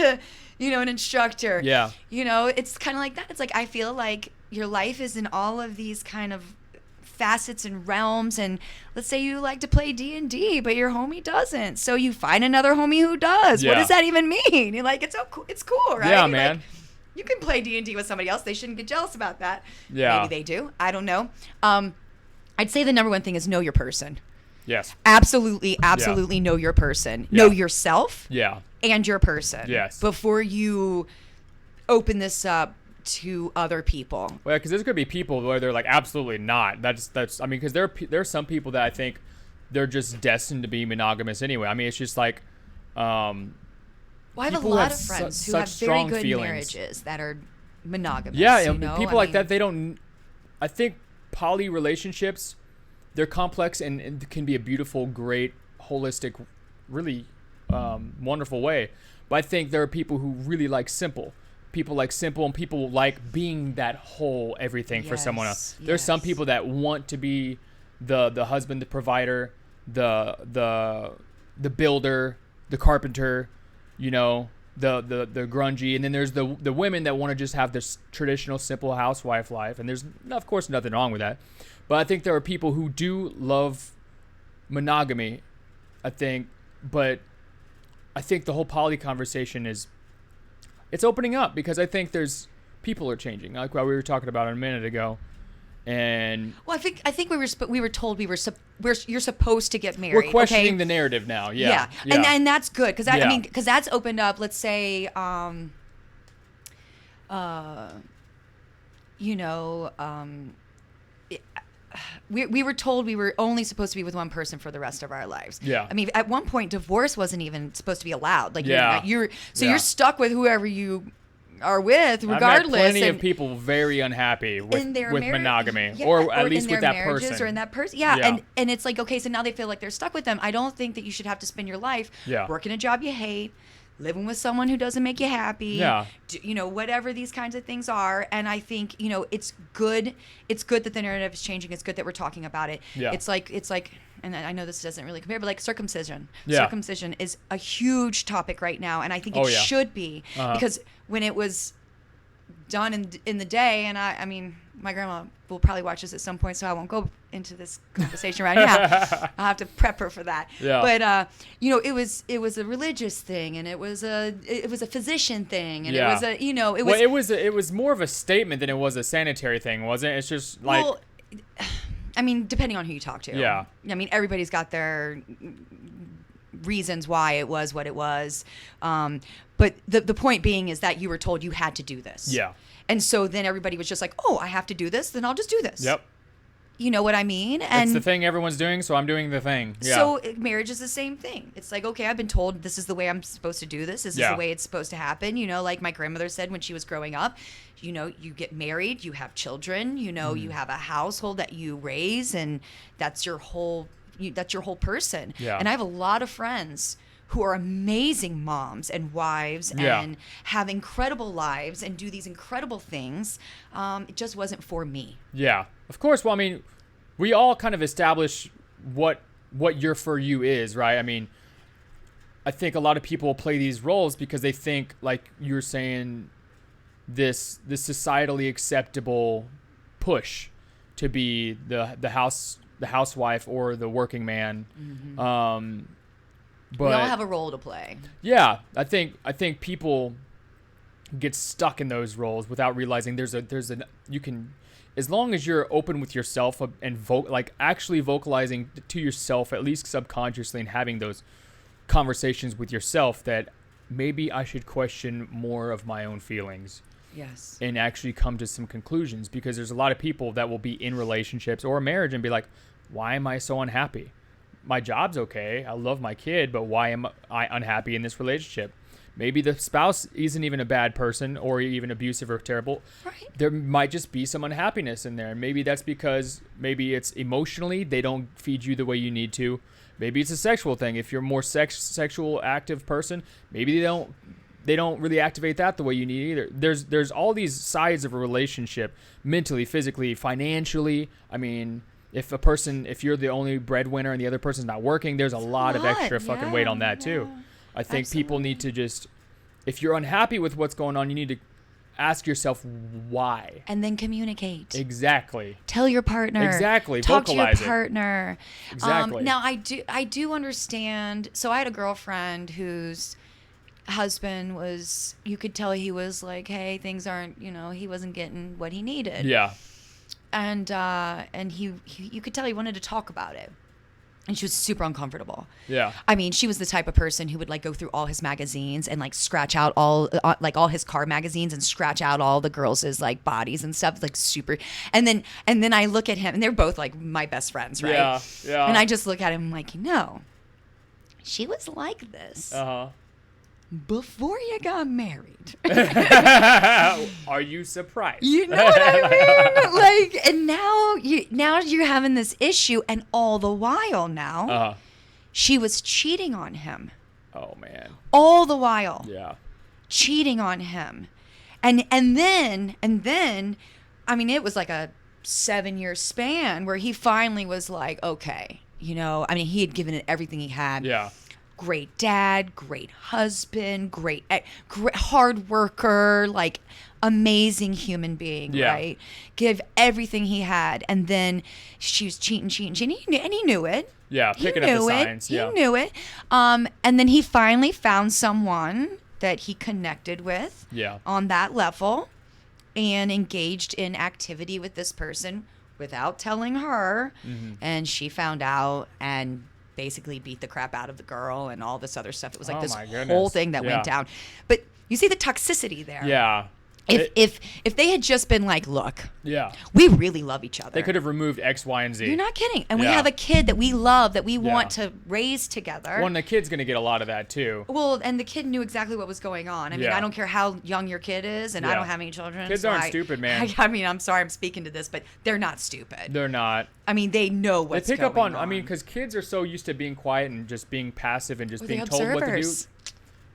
an instructor. Yeah. It's kind of like that. It's like, I feel like your life is in all of these kind of facets and realms, and let's say you like to play D&D, but your homie doesn't, so you find another homie who does. What Yeah. does that even mean? You're like, it's cool, right? Yeah, Like, man. you can play D&D with somebody else. They shouldn't get jealous about that. Yeah. Maybe they do. I don't know. I'd say the number one thing is know your person. Yes. Absolutely know your person. Yeah. Know yourself Yeah. and your person. Yes. Before you open this up to other people. Well, because there's gonna be people where they're like, absolutely not. That's. I mean, because there are some people that I think they're just destined to be monogamous anyway. I mean, it's just like, Well, I have a people lot have of friends su- who have such very strong good feelings. marriages that are monogamous. yeah, you know? people I like mean, that. They don't. I think poly relationships, they're complex and can be a beautiful, great, holistic, really wonderful way. But I think there are people who really like simple. People like simple, and people like being that whole everything for someone else. There's some yes. people that want to be the husband, the provider, the builder, the carpenter, the grungy, and then there's the women that want to just have this traditional simple housewife life, and there's of course nothing wrong with that. But I think there are people who do love monogamy, but I think the whole poly conversation it's opening up, because I think people are changing, like what we were talking about a minute ago, and Well, I think we were told you're supposed to get married. we're questioning okay? the narrative now. Yeah, And that's good, because Yeah. because that's opened up. Let's say, we were told we were only supposed to be with one person for the rest of our lives. Yeah. I mean, at one point, divorce wasn't even supposed to be allowed. Like, Yeah. you're Yeah. stuck with whoever you are with, regardless. I've met plenty and, of people very unhappy with in their monogamy, yeah, or at least in with their that marriages person. or in that person. Yeah. Yeah. And it's like, okay, so now they feel like they're stuck with them. I don't think that you should have to spend your life Yeah. working a job you hate, living with someone who doesn't make you happy. Yeah. Whatever these kinds of things are. And I think, it's good. It's good that the narrative is changing. It's good that we're talking about it. Yeah. It's like, and I know this doesn't really compare, but like circumcision. Yeah. Circumcision is a huge topic right now. And I think Oh, it yeah. should be, Uh-huh. because when it was done in the day, and I mean, my grandma will probably watch this at some point, so I won't go into this conversation right now. I'll have to prep her for that. Yeah. But it was a religious thing, and it was a physician thing, and Yeah. it was It was more of a statement than it was a sanitary thing, wasn't it? It's just like, well, I mean, depending on who you talk to. Yeah. I mean, everybody's got their reasons why it was what it was. But the point being is that you were told you had to do this. Yeah. And so then everybody was just like, oh, I have to do this, then I'll just do this. Yep. You know what I mean? It's And the thing everyone's doing, so I'm doing the thing. Yeah. so marriage is the same thing. It's like, okay, I've been told this is the way I'm supposed to do this. This is Yeah. the way it's supposed to happen. Like my grandmother said when she was growing up, you get married, you have children, Mm-hmm. you have a household that you raise, and that's your whole person. Yeah. And I have a lot of friends who are amazing moms and wives Yeah. and have incredible lives and do these incredible things. It just wasn't for me. Yeah, of course. Well, I mean, we all kind of establish what your for you is, right? I mean, I think a lot of people play these roles because they think, like you're saying, this societally acceptable push to be the housewife or the working man. Mm-hmm. But We all have a role to play. yeah, I think people get stuck in those roles without realizing you can, as long as you're open with yourself and actually vocalizing to yourself, at least subconsciously, and having those conversations with yourself that maybe I should question more of my own feelings. Yes. and actually come to some conclusions, because there's a lot of people that will be in relationships or a marriage and be like, why am I so unhappy? My job's okay. I love my kid, but why am I unhappy in this relationship? Maybe the spouse isn't even a bad person or even abusive or terrible. Right. There might just be some unhappiness in there. Maybe that's because maybe it's emotionally they don't feed you the way you need to. Maybe it's a sexual thing. If you're a more sexual active person, maybe they don't really activate that the way you need either. There's all these sides of a relationship, mentally, physically, financially. I mean, if you're the only breadwinner and the other person's not working, there's a lot of extra fucking weight on that too. I think people need to just, if you're unhappy with what's going on, you need to ask yourself why. And then communicate. Exactly. Tell your partner. Exactly. Talk Vocalize to your partner. Exactly. Now, I do understand. So I had a girlfriend whose husband was, you could tell he was like, hey, things aren't, he wasn't getting what he needed. Yeah. And he you could tell he wanted to talk about it. And she was super uncomfortable. Yeah. I mean, she was the type of person who would like go through all his magazines and like scratch out all his car magazines and scratch out all the girls' like bodies and stuff, like super. And then I look at him, and they're both like my best friends, right? Yeah. Yeah. And I just look at him like, she was like this before you got married. Are you surprised? You know what I mean? Like, and now you're having this issue, and all the while now, she was cheating on him. Oh man. All the while. Yeah. Cheating on him. And then, I mean, it was like a 7-year span where he finally was like, okay, he had given it everything he had. Yeah. Great dad, great husband, great hard worker, like amazing human being, right? Give everything he had, and then she was cheating, and he knew it. Yeah, picking up the signs. He knew it. And then he finally found someone that he connected with on that level and engaged in activity with this person without telling her. Mm-hmm. And she found out and basically beat the crap out of the girl and all this other stuff. It was like this whole thing that went down. But you see the toxicity there. Yeah. If they had just been like, look, yeah, we really love each other. They could have removed X, Y, and Z. You're not kidding. And we have a kid that we love, that we want to raise together. Well, and the kid's going to get a lot of that too. Well, and the kid knew exactly what was going on. I mean, I don't care how young your kid is, and I don't have any children. Kids aren't stupid, man. I mean, I'm sorry I'm speaking to this, but they're not stupid. They're not. I mean, they know what's going on. They pick up on, I mean, because kids are so used to being quiet and just being passive and just being told what to do.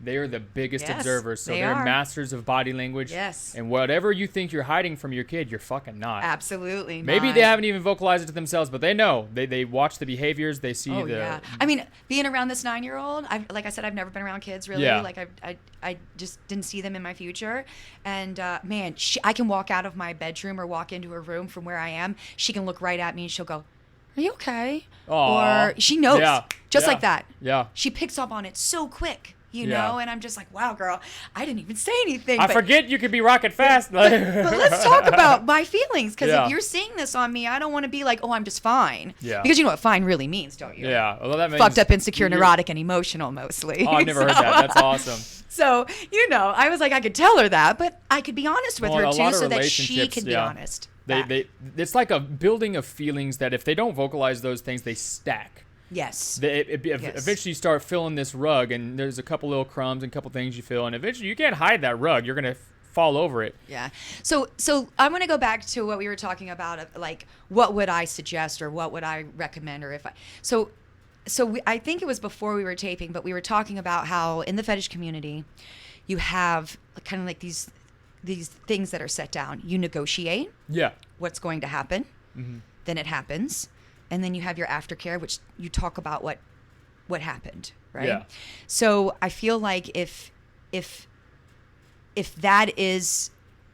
They are the biggest observers, so they're masters of body language. Yes. And whatever you think you're hiding from your kid, you're fucking not. Absolutely not. Maybe they haven't even vocalized it to themselves, but they know. They watch the behaviors. They see yeah. I mean, being around this 9-year-old, like I said, I've never been around kids really. Yeah. Like I just didn't see them in my future. And man, I can walk out of my bedroom or walk into her room from where I am. She can look right at me and she'll go, "Are you okay?" Aww. Or she knows, just like that. Yeah. She picks up on it so quick. You know, and I'm just like, wow, girl, I didn't even say anything. I forget you could be rocket fast. But let's talk about my feelings, because if you're seeing this on me, I don't want to be like, oh, I'm just fine. Yeah. Because you know what fine really means, don't you? Yeah. Well, that means fucked up, insecure, neurotic, and emotional mostly. Oh, I've never heard that. That's awesome. So, I was like, I could tell her that, but I could be honest with her too, so that she could be honest. It's like a building of feelings that if they don't vocalize those things, they stack. Yes. Eventually you start filling this rug, and there's a couple little crumbs and a couple things you fill, and eventually you can't hide that rug. You're going to fall over it. Yeah. So I'm going to go back to what we were talking about, like what would I suggest or what would I recommend, or if I think it was before we were taping, but we were talking about how in the fetish community you have kind of like these things that are set down. You negotiate what's going to happen. Mm-hmm. Then it happens. And then you have your aftercare, which you talk about what happened, right? Yeah. So I feel like if that is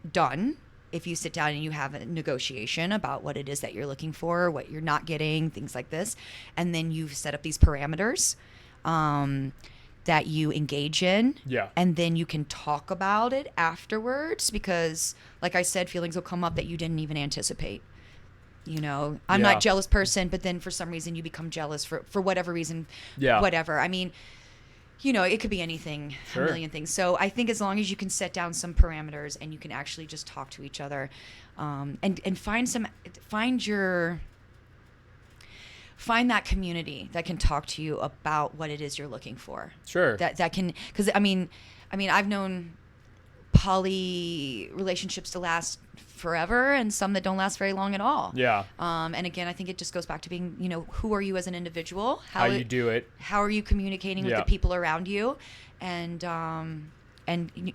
done, if you sit down and you have a negotiation about what it is that you're looking for, what you're not getting, things like this, and then you set up these parameters that you engage in, and then you can talk about it afterwards, because, like I said, feelings will come up that you didn't even anticipate. I'm not a jealous person, but then for some reason you become jealous for whatever reason, whatever. I mean, it could be anything, Sure. a million things. So I think as long as you can set down some parameters and you can actually just talk to each other, and find that community that can talk to you about what it is you're looking for. Sure. That can, because I mean, I've known poly relationships to last forever and some that don't last very long at all. Yeah. And again, I think it just goes back to being, who are you as an individual? How you do it. How are you communicating with Yeah. the people around you? And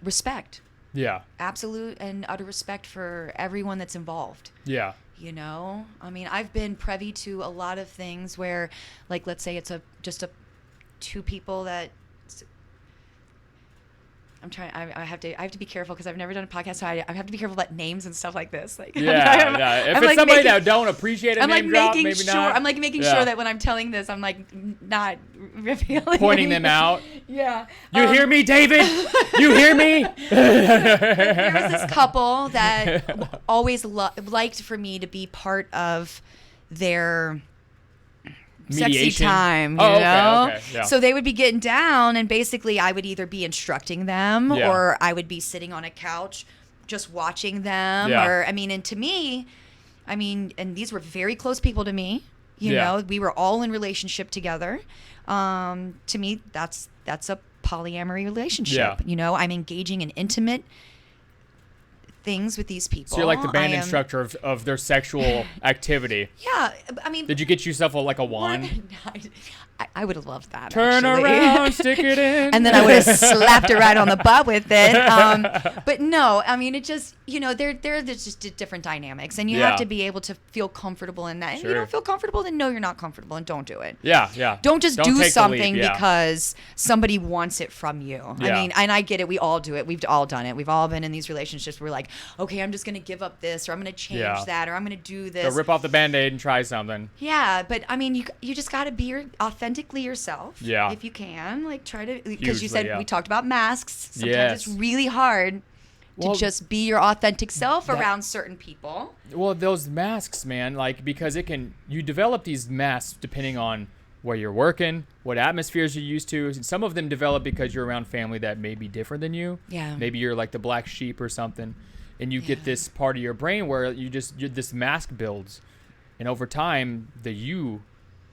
respect. Yeah. Absolute and utter respect for everyone that's involved. Yeah. I've been privy to a lot of things where, like, let's say it's just two people that I have to be careful because I've never done a podcast, so I have to be careful about names and stuff like this. Like, yeah. If it's somebody that don't appreciate a name drop, maybe not. I'm like making sure that when I'm telling this, I'm like not revealing. Pointing them out. Yeah. You hear me, David? You hear me? There was this couple that always liked for me to be part of their sexy Mediation. time, you know? Okay, yeah. So they would be getting down, and basically I would either be instructing them or I would be sitting on a couch just watching them. Yeah. And to me, and these were very close people to me, you Yeah. know, we were all in relationship together. To me, that's a polyamory relationship. Yeah. I'm engaging in intimate things with these people. So you're like the band instructor of their sexual activity. Yeah, Did you get yourself a wand? I would have loved that. Turn actually. around, stick it in. And then I would have slapped her right on the butt with it. But no, it just, there's just different dynamics, and you have to be able to feel comfortable in that. And if you don't feel comfortable, then no, you're not comfortable, and don't do it. Yeah. Don't just do take the leap, something yeah. because somebody wants it from you. Yeah. And I get it. We all do it. We've all done it. We've all been in these relationships where we're like, okay, I'm just going to give up this, or I'm going to change that, or I'm going to do this. So rip off the Band-Aid and try something. Yeah, but you just got to be authentically yourself. Yeah. If you can, like, try to, because you Hugely, said we talked about masks. Sometimes Yes. it's really hard to just be your authentic self around certain people. Well, those masks, man, like, because you develop these masks depending on where you're working, what atmospheres you're used to. And some of them develop because you're around family that may be different than you. Yeah. Maybe you're like the black sheep or something, and you get this part of your brain where this mask builds, and over time the you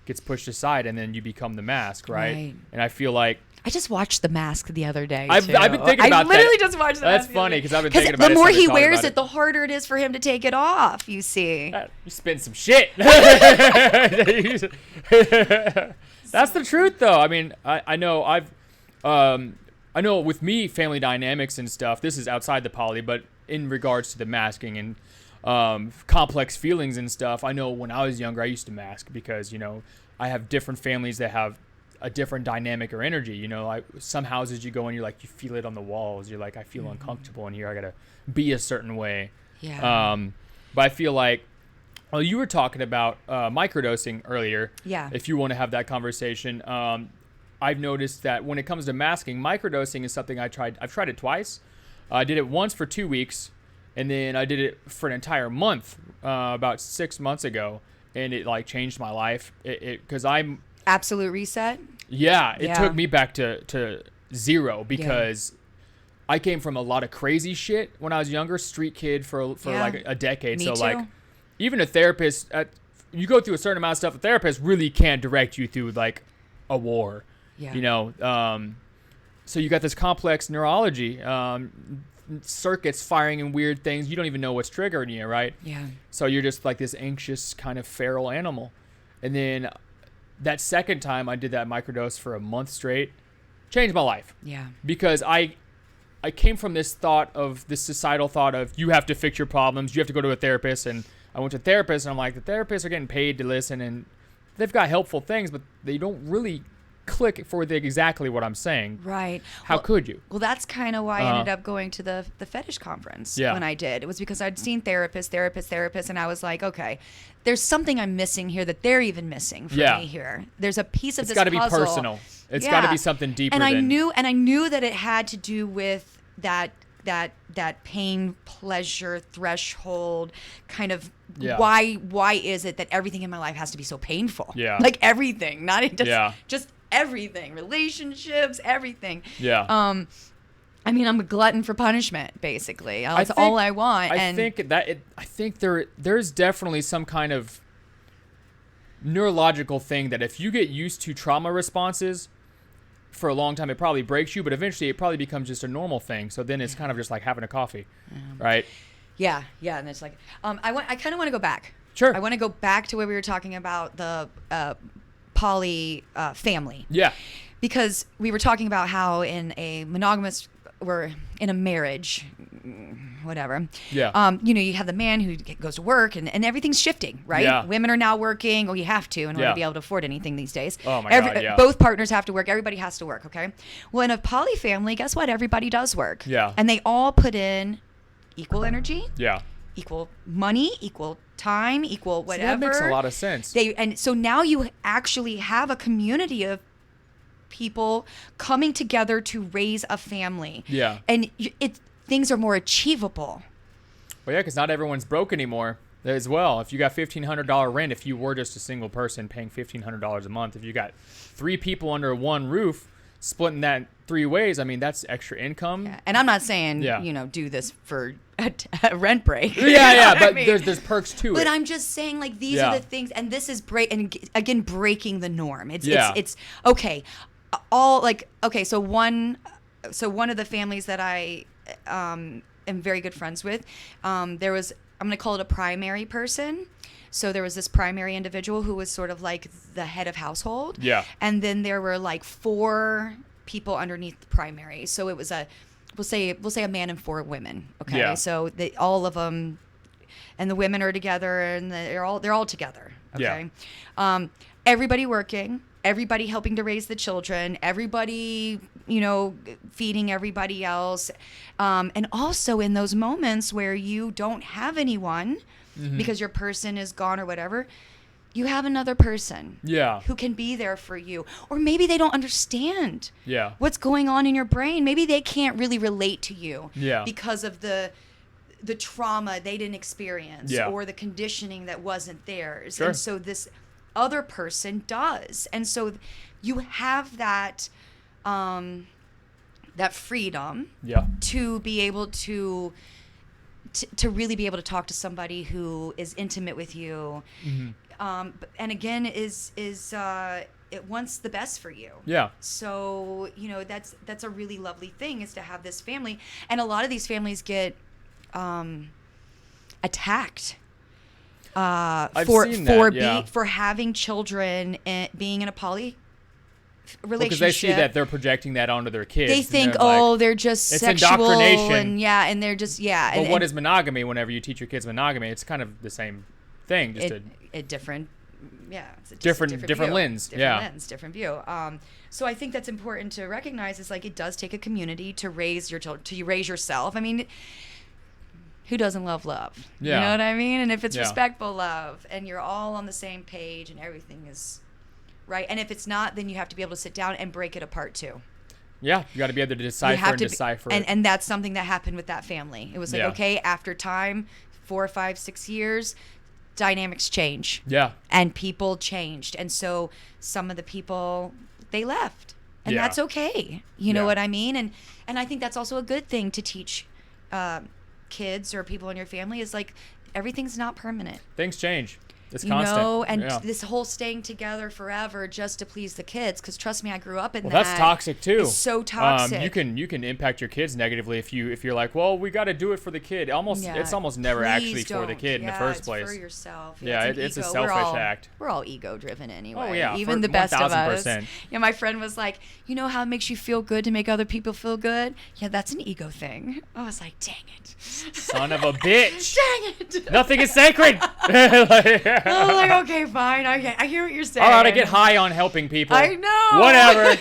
gets pushed aside, and then you become the mask, right? And I feel like I just watched The Mask the other day. I've been thinking about that. I literally just watched The Mask. That's funny because I've been thinking about it. The more since he we talked wears about it, the harder it is for him to take it off. You see. You spin some shit. That's the truth, though. I know I know with me, family dynamics and stuff. This is outside the poly, but in regards to the masking and complex feelings and stuff, I know when I was younger, I used to mask because I have different families that have a different dynamic or energy. Some houses you go in, you're like, you feel it on the walls. You're like, I feel uncomfortable in here. I gotta be a certain way. Yeah. But I feel like, well, you were talking about microdosing earlier. Yeah. If you want to have that conversation, I've noticed that when it comes to masking, microdosing is something I've tried it twice. I did it once for 2 weeks, and then I did it for an entire month about 6 months ago, and it like changed my life. Because I'm Absolute reset. Yeah, it took me back to zero because I came from a lot of crazy shit when I was younger, street kid for like a decade. Me so too. like even a therapist, you go through a certain amount of stuff. A therapist really can't direct you through like a war. Yeah. So you got this complex neurology, circuits firing in weird things. You don't even know what's triggering you, right? Yeah. So you're just like this anxious kind of feral animal. And then that second time I did that microdose for a month straight, changed my life. Yeah. Because I came from this societal thought of you have to fix your problems, you have to go to a therapist. And I went to a therapist, and I'm like, the therapists are getting paid to listen, and they've got helpful things, but they don't really click for exactly what I'm saying. Right. How could you? Well, that's kind of why I ended up going to the fetish conference when I did. It was because I'd seen therapists, and I was like, okay, there's something I'm missing here that they're even missing for me here. There's a piece of this puzzle. It's got to be personal. It's got to be something deeper. And I knew that it had to do with that pain pleasure threshold kind of. Why is it that everything in my life has to be so painful? Yeah. Like everything, not just everything, relationships, everything. Yeah. I mean, I'm a glutton for punishment, basically. That's all I want. I think there's definitely some kind of neurological thing that if you get used to trauma responses for a long time, it probably breaks you, but eventually it probably becomes just a normal thing. So then it's kind of just like having a coffee, right? Yeah, and it's like, I kind of want to go back. Sure. I want to go back to where we were talking about the poly family. Yeah. Because we were talking about how in a monogamous, or in a marriage, whatever. Yeah. You have the man who goes to work and everything's shifting, right? Yeah. Women are now working, or you have to in order Yeah. to be able to afford anything these days. Oh my God, yeah. Both partners have to work. Everybody has to work, okay? Well, in a poly family, guess what? Everybody does work. Yeah. And they all put in equal energy. Yeah. Equal money, equal time, equal whatever. So that makes a lot of sense. And so now you actually have a community of people coming together to raise a family. Yeah. And things are more achievable. Well, yeah, because not everyone's broke anymore as well. If you got $1,500 rent, if you were just a single person paying $1,500 a month, if you got 3 people under one roof, splitting that 3 ways, I mean, that's extra income. Yeah. And I'm not saying, do this for a rent break. Yeah, but there's perks to it. But I'm just saying, like, these are the things, and this is breaking the norm. It's okay. So one of the families that I am very good friends with, there was, I'm going to call it a primary person. So there was this primary individual who was sort of like the head of household. Yeah. And then there were like 4 people underneath the primary. So it was we'll say a man and 4 women. Okay. Yeah. So all of them, and the women are together, and they're all together. Okay. Yeah. Everybody working, everybody helping to raise the children, everybody, feeding everybody else. And also in those moments where you don't have anyone, because your person is gone or whatever, you have another person who can be there for you. Or maybe they don't understand what's going on in your brain. Maybe they can't really relate to you because of the trauma they didn't experience or the conditioning that wasn't theirs. Sure. And so this other person does. And so you have that freedom to be able to really be able to talk to somebody who is intimate with you, and again it wants the best for you. Yeah. So that's a really lovely thing, is to have this family, and a lot of these families get attacked for having children and being in a poly relationship. Because they see that they're projecting that onto their kids. They think, they're just it's sexual, indoctrination. and they're just But what is monogamy? Whenever you teach your kids monogamy, it's kind of the same thing, just a different, it's a different view. lens, different view. So I think that's important to recognize. Is like, it does take a community to raise your children, to raise yourself. I mean, who doesn't love love? Yeah. You know what I mean? And if it's respectful love, and you're all on the same page, and everything is right, and if it's not, then you have to be able to sit down and break it apart too. Yeah, you got to be able to decipher it. And that's something that happened with that family. It was like, okay, after time, 4, 5, 6 years, dynamics change. Yeah. And people changed. And so some of the people, they left. And that's okay. You know what I mean? And I think that's also a good thing to teach kids or people in your family, is like, everything's not permanent. Things change. It's constant. And this whole staying together forever just to please the kids, because trust me, I grew up in that. That's toxic too. It's so toxic. You can impact your kids negatively if you're like, well, we got to do it for the kid. It's almost never actually for the kid in the first place. For yourself. It's a selfish act. We're all ego driven anyway. Oh yeah, even the best of us. 1000%. My friend was like, you know how it makes you feel good to make other people feel good? Yeah, that's an ego thing. I was like, dang it. Son of a bitch. Dang it. Nothing is sacred. I was like, okay, fine. I hear what you're saying. All right, I get high on helping people. I know. Whatever.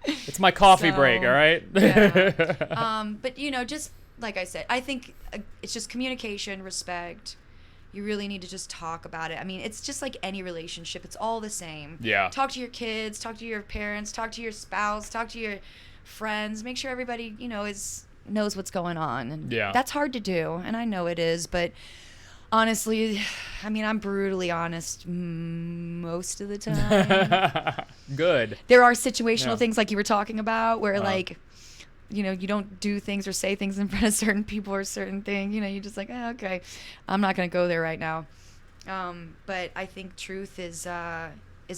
It's my coffee break, all right? Yeah. But, just like I said, I think it's just communication, respect. You really need to just talk about it. I mean, it's just like any relationship. It's all the same. Yeah. Talk to your kids. Talk to your parents. Talk to your spouse. Talk to your friends. Make sure everybody, knows what's going on. And that's hard to do, and I know it is, but Honestly, I mean, I'm brutally honest most of the time. Good. There are situational Yeah. things like you were talking about where, Uh-huh. like, you know, you don't do things or say things in front of certain people or certain thing. You know, you're just like, okay, I'm not going to go there right now. But I think truth is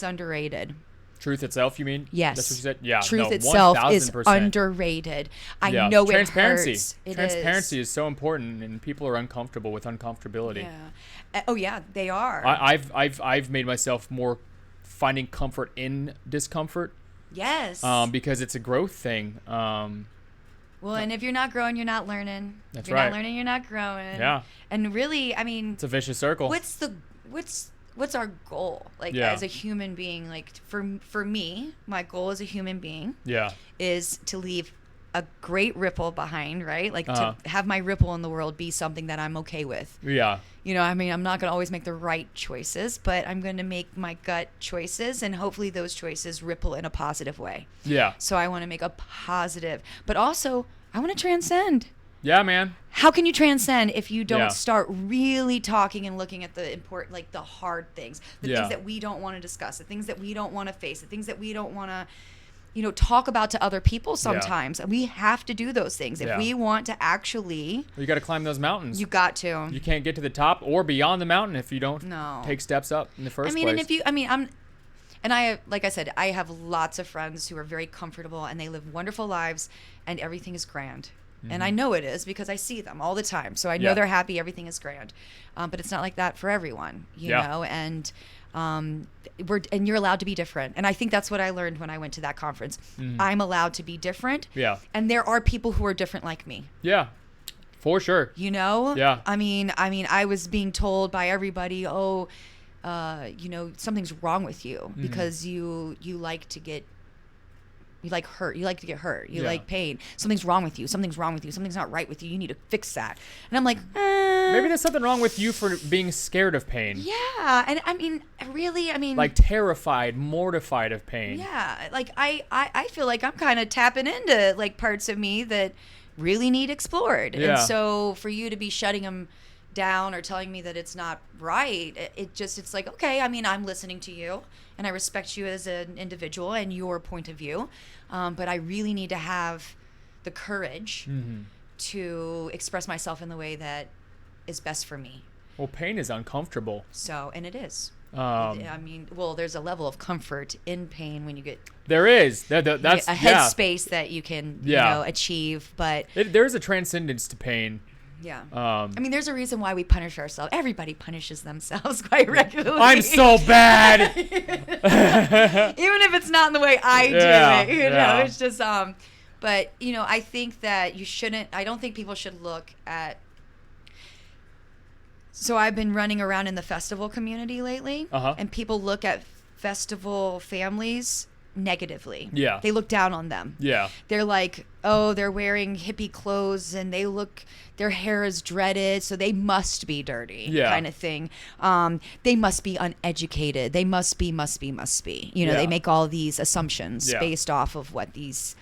underrated. Truth itself, you mean? Yes. That's what you said? Yeah. Truth no, itself is 1000%. underrated. I Yeah. know Transparency. it hurts. Transparency is so important, and people are uncomfortable with uncomfortability. Yeah. Oh yeah, they are. I've made myself more finding comfort in discomfort. Yes. Because it's a growth thing. Well, and if you're not growing, you're not learning. That's if you're right. not learning, you're not growing. Yeah. And really, I mean, It's a vicious circle. what's our goal? Like Yeah. as a human being, like for me, my goal as a human being Yeah. is to leave a great ripple behind, right? Like Uh-huh. to have my ripple in the world be something that I'm okay with. Yeah. You know, I mean, I'm not going to always make the right choices, but I'm going to make my gut choices, and hopefully those choices ripple in a positive way. Yeah. So I want to make a positive, but also I want to transcend. Yeah, man. How can you transcend if you don't Yeah. start really talking and looking at the important, like the hard things, the Yeah. things that we don't want to discuss, the things that we don't want to face, the things that we don't want to, you know, talk about to other people sometimes. And we have to do those things. If Yeah. we want to actually, You got to climb those mountains. you got to. You can't get to the top or beyond the mountain if you don't No. take steps up in the first I mean, place. and if you, I mean, and I, like I said, I have lots of friends who are very comfortable and they live wonderful lives and everything is grand. And I know it is because I see them all the time. So I know Yeah. they're happy, everything is grand. But it's not like that for everyone, you Yeah. know? And you're allowed to be different. And I think that's what I learned when I went to that conference. I'm allowed to be different. Yeah. And there are people who are different like me. Yeah. For sure. You know? Yeah. I mean, I was being told by everybody, you know, something's wrong with you because you like to get hurt. You like to get hurt. You Yeah. like pain. Something's wrong with you. Something's wrong with you. Something's not right with you. You need to fix that. And I'm like, Maybe there's something wrong with you for being scared of pain. yeah. And I mean, really, I mean, Like terrified, mortified of pain. yeah. Like I feel like I'm kind of tapping into like parts of me that really need explored. Yeah. And so for you to be shutting them down or telling me that it's not right, it's like, okay, I mean, I'm listening to you and I respect you as an individual and your point of view, but I really need to have the courage to express myself in the way that is best for me. Well, pain is uncomfortable. So, and it is. Um, I mean, well, there's a level of comfort in pain when you get There is. That's a yeah. headspace that you can, Yeah. you know, achieve. But There is a transcendence to pain. yeah, I mean, there's a reason why we punish ourselves. Everybody punishes themselves quite regularly. I'm so bad. Even if it's not in the way I do Yeah, it, you yeah. know, it's just but you know, I think that I don't think people should look at. So I've been running around in the festival community lately, and people look at festival families negatively. Yeah. They look down on them. Yeah. They're like, oh, they're wearing hippie clothes and their hair is dreaded, so they must be dirty, Yeah. kind of thing. They must be uneducated. They must be. You know, Yeah. they make all these assumptions Yeah. based off of what this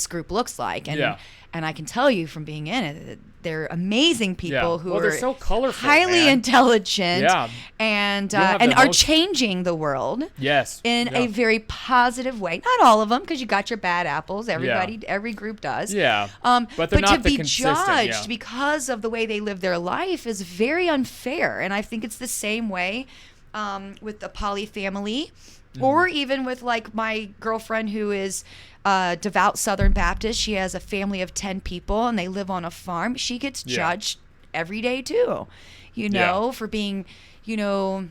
group looks like. And Yeah. and I can tell you from being in it, they're amazing people Yeah. who Well, are they're so colorful, highly man. intelligent, Yeah. and have and the are most- changing the world Yes. in Yeah. a very positive way. Not all of them, because you got your bad apples. Every group does. Yeah. But But they're to not the be consistent, judged yeah. because of the way they live their life is very unfair. And I think it's the same way with the poly family, or even with like my girlfriend who is devout Southern Baptist. She has a family of 10 people and they live on a farm. She gets Yeah. judged every day too, you know, for being, you know,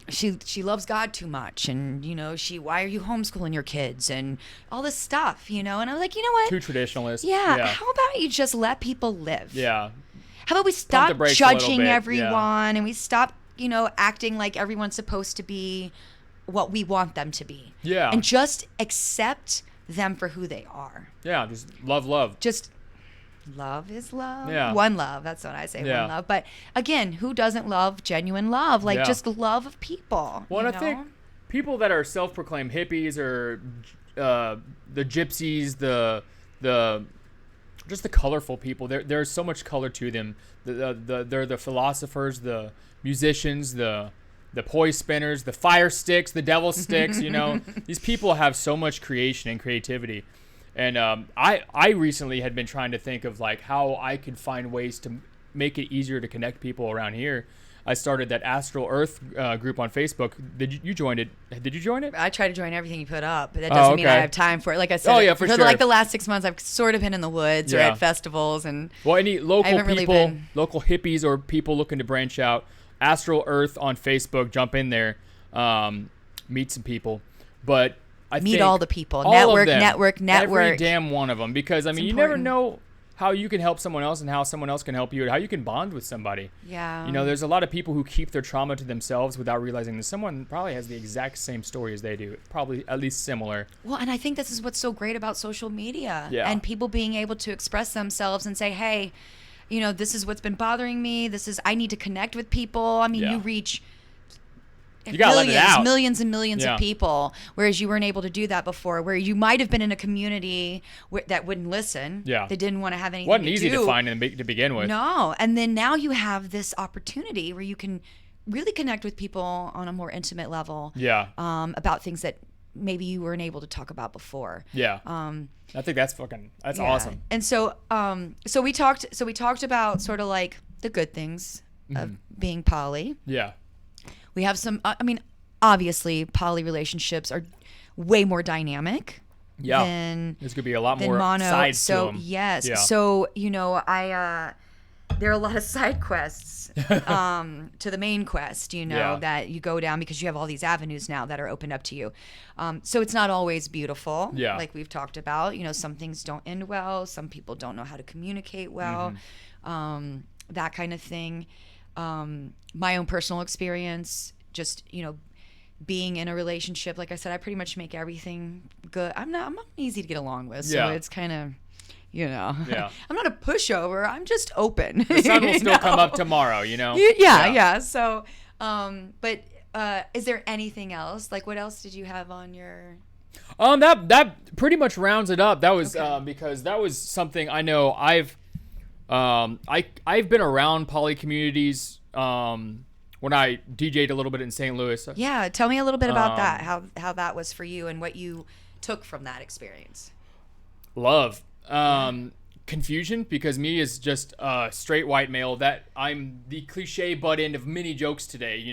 she loves God too much, and you know, why are you homeschooling your kids and all this stuff, you know? And I was like, you know what? Too traditionalist. Yeah, how about you just let people live? Yeah. How about we the stop brakes a little judging bit, yeah. everyone and we stop, you know, acting like everyone's supposed to be what we want them to be. Yeah. And just accept them for who they are. Yeah. Just love. Just love is love. Yeah. One love. That's what I say. Yeah. One love. But again, who doesn't love genuine love? Like Yeah. just love of people. Well, you and I think know? people that are self-proclaimed hippies or the gypsies, the just the colorful people. There's so much color to them. They're the philosophers, the musicians, the poi spinners, the fire sticks, the devil sticks. These people have so much creation and creativity. And I recently had been trying to think of like how I could find ways to make it easier to connect people around here. I started that Astral Earth group on Facebook. You joined it? Did you join it? I try to join everything you put up, but that doesn't mean I have time for it. Like I said, for sure. Like the last 6 months, I've sort of been in the woods or at festivals and. Well, any local people, local hippies or people looking to branch out, Astral Earth on Facebook, jump in there, meet some people, but meet all the people, network. Every damn one of them, because you never know how you can help someone else and how someone else can help you and how you can bond with somebody. Yeah. There's a lot of people who keep their trauma to themselves without realizing that someone probably has the exact same story as they do, probably at least similar. Well, and I think this is what's so great about social media and people being able to express themselves and say, hey, this is what's been bothering me. I need to connect with people. You reach millions and millions of people, whereas you weren't able to do that before, where you might have been in a community that wouldn't listen. Yeah. They didn't want to have anything wasn't to do. Easy to find to begin with. No. And then now you have this opportunity where you can really connect with people on a more intimate level. Yeah. About things that maybe you weren't able to talk about before. Yeah. I think that's awesome. And so we talked about sort of like the good things of being poly. Yeah. We have some, obviously poly relationships are way more dynamic. Yeah. Than there's going to be a lot more mono. sides to them. Yes. Yeah. So, there are a lot of side quests to the main quest, that you go down because you have all these avenues now that are opened up to you. So it's not always beautiful, like we've talked about. Some things don't end well. Some people don't know how to communicate well, that kind of thing. My own personal experience, just, being in a relationship, like I said, I pretty much make everything good. I'm not easy to get along with, so it's kind of, I'm not a pushover. I'm just open. The sun will still come up tomorrow, Yeah. So, but is there anything else? Like, what else did you have on your? That pretty much rounds it up. That was because that was something I know I've been around poly communities when I DJ'd a little bit in St. Louis. Yeah, tell me a little bit about that. How that was for you and what you took from that experience. Love. Confusion, because me is just a straight white male, that I'm the cliche butt end of many jokes today,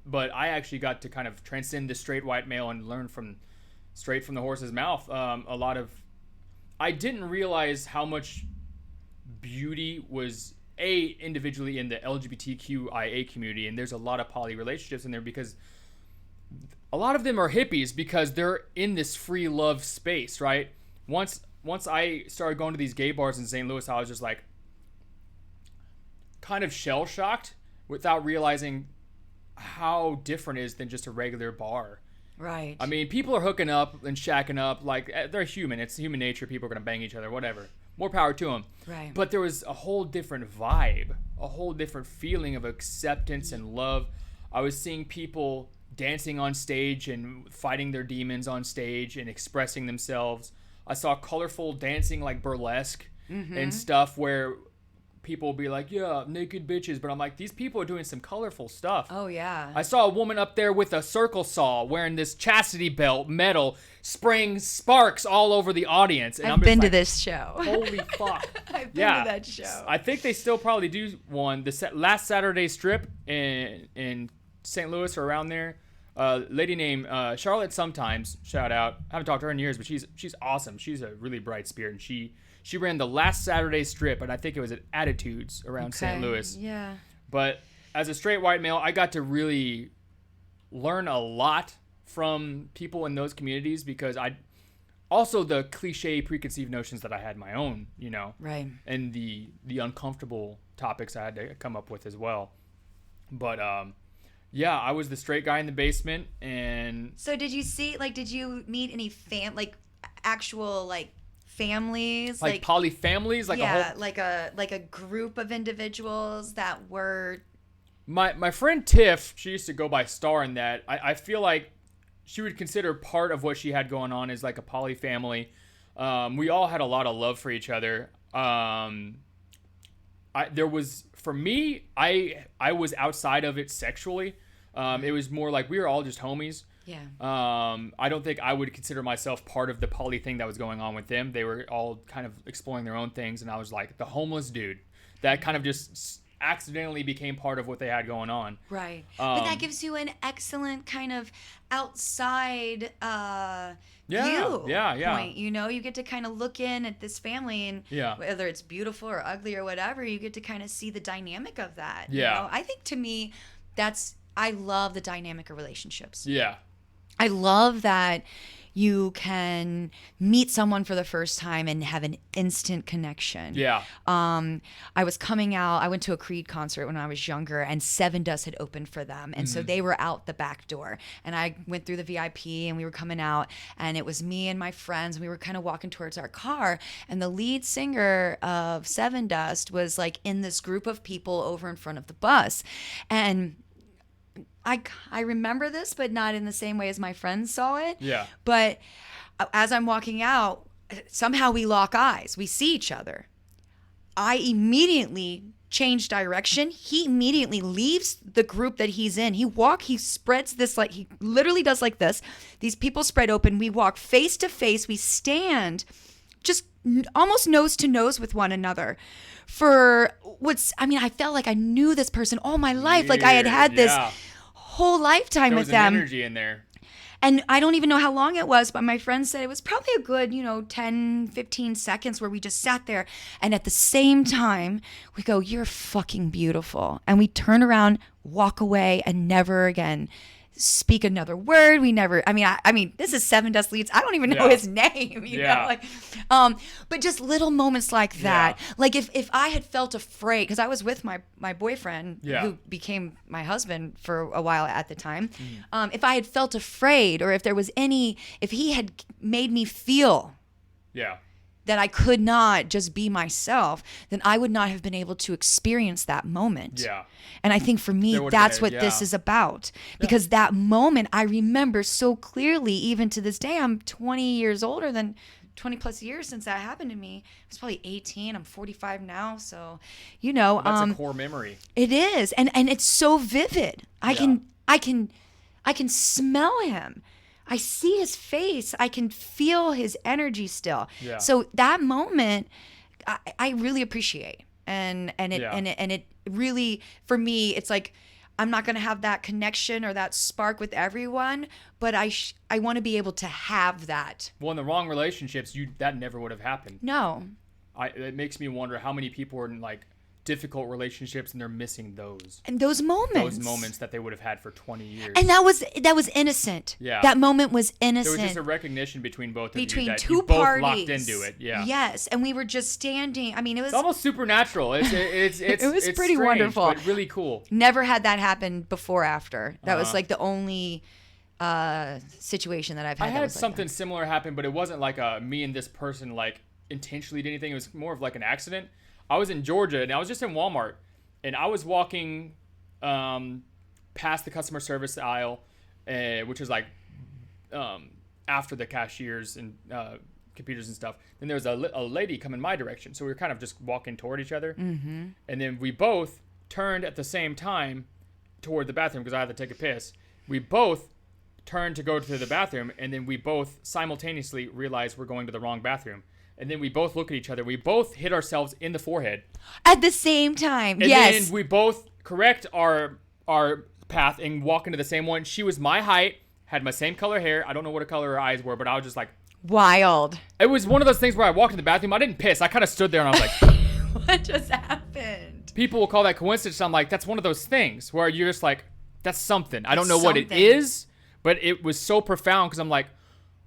but I actually got to kind of transcend the straight white male and learn straight from the horse's mouth. I didn't realize how much beauty was individually in the LGBTQIA community, and there's a lot of poly relationships in there because a lot of them are hippies because they're in this free love space, right? Once I started going to these gay bars in St. Louis, I was just like kind of shell shocked without realizing how different it is than just a regular bar. Right. People are hooking up and shacking up like they're human. It's human nature. People are going to bang each other, whatever. More power to them. Right. But there was a whole different vibe, a whole different feeling of acceptance and love. I was seeing people dancing on stage and fighting their demons on stage and expressing themselves. I saw colorful dancing like burlesque and stuff where people will be like, yeah, naked bitches. But I'm like, these people are doing some colorful stuff. Oh, yeah. I saw a woman up there with a circle saw wearing this chastity belt, metal, spraying sparks all over the audience. And I've been to this show. Holy fuck. I've been to that show. I think they still probably do one. Last Saturday strip in St. Louis or around there. Lady named Charlotte Sometimes, shout out. I haven't talked to her in years, but she's awesome. She's a really bright spirit, and she ran the last Saturday strip, and I think it was at Attitudes around St. Louis. Yeah. But as a straight white male, I got to really learn a lot from people in those communities because also the cliche preconceived notions that I had my own, right, and the uncomfortable topics I had to come up with as well. But yeah, I was the straight guy in the basement, and so did you meet any actual families, like poly families, like a group of individuals that were. My friend Tiff, she used to go by Star in that. I feel like she would consider part of what she had going on as like a poly family. We all had a lot of love for each other. there was, for me, I was outside of it sexually. It was more like we were all just homies. Yeah. I don't think I would consider myself part of the poly thing that was going on with them. They were all kind of exploring their own things, and I was like the homeless dude that kind of just accidentally became part of what they had going on. Right. But that gives you an excellent kind of outside view point. You know, you get to kind of look in at this family, and whether it's beautiful or ugly or whatever, you get to kind of see the dynamic of that. Yeah. You know? I think to me, I love the dynamic of relationships. Yeah. I love that you can meet someone for the first time and have an instant connection. Yeah. I was coming out. I went to a Creed concert when I was younger, and Seven Dust had opened for them, and so they were out the back door. And I went through the VIP, and we were coming out, and it was me and my friends. And we were kind of walking towards our car, and the lead singer of Seven Dust was like in this group of people over in front of the bus, and I remember this, but not in the same way as my friends saw it. Yeah. But as I'm walking out, somehow we lock eyes. We see each other. I immediately change direction. He immediately leaves the group that he's in. He spreads this, like, he literally does like this. These people spread open. We walk face to face. We stand just almost nose to nose with one another. I felt like I knew this person all my life. Like I had this whole lifetime with them. There was an energy in there. And I don't even know how long it was, but my friend said it was probably a good, 10, 15 seconds where we just sat there. And at the same time, we go, "You're fucking beautiful." And we turn around, walk away, and never again speak another word. We never, I mean, this is Seven Dust Leads. I don't even know his name, you know, but just little moments like that. Yeah. Like if I had felt afraid, because I was with my boyfriend who became my husband for a while at the time. If I had felt afraid, or if he had made me feel that I could not just be myself, then I would not have been able to experience that moment. Yeah. And I think for me, that's what this is about. Because that moment, I remember so clearly, even to this day. I'm 20 years older than 20 plus years since that happened to me. I was probably 18. I'm 45 now. So, That's a core memory. It is. And it's so vivid. I can smell him. I see his face. I can feel his energy still. Yeah. So that moment, I really appreciate, and it really, for me, it's like I'm not gonna have that connection or that spark with everyone, but I want to be able to have that. Well, in the wrong relationships, that never would have happened. No. It makes me wonder how many people are in like difficult relationships and they're missing those moments that they would have had for 20 years. And that was innocent. Yeah, that moment was innocent. There was just a recognition between both of you that two you both parties locked into it. Yeah. Yes, and we were just standing. I mean, it's almost supernatural. It's it was pretty strange, wonderful, but really cool. Never had that happen before. After that was like the only situation that I've had. I had that was something like similar happen, but it wasn't like me and this person like intentionally did anything. It was more of like an accident. I was in Georgia, and I was just in Walmart, and I was walking past the customer service aisle, which is like after the cashiers and computers and stuff. Then there was a lady coming my direction, so we were kind of just walking toward each other. Mm-hmm. And then we both turned at the same time toward the bathroom because I had to take a piss. We both turned to go to the bathroom, and then we both simultaneously realized we're going to the wrong bathroom. And then we both look at each other. We both hit ourselves in the forehead. At the same time, and yes. And then we both correct our path and walk into the same one. She was my height, had my same color hair. I don't know what color her eyes were, but I was just like... Wild. It was one of those things where I walked in the bathroom. I didn't piss. I kind of stood there and I was like... What just happened? People will call that coincidence. I'm like, that's one of those things where you're just like, that's something. I don't know what it is, but it was so profound because I'm like...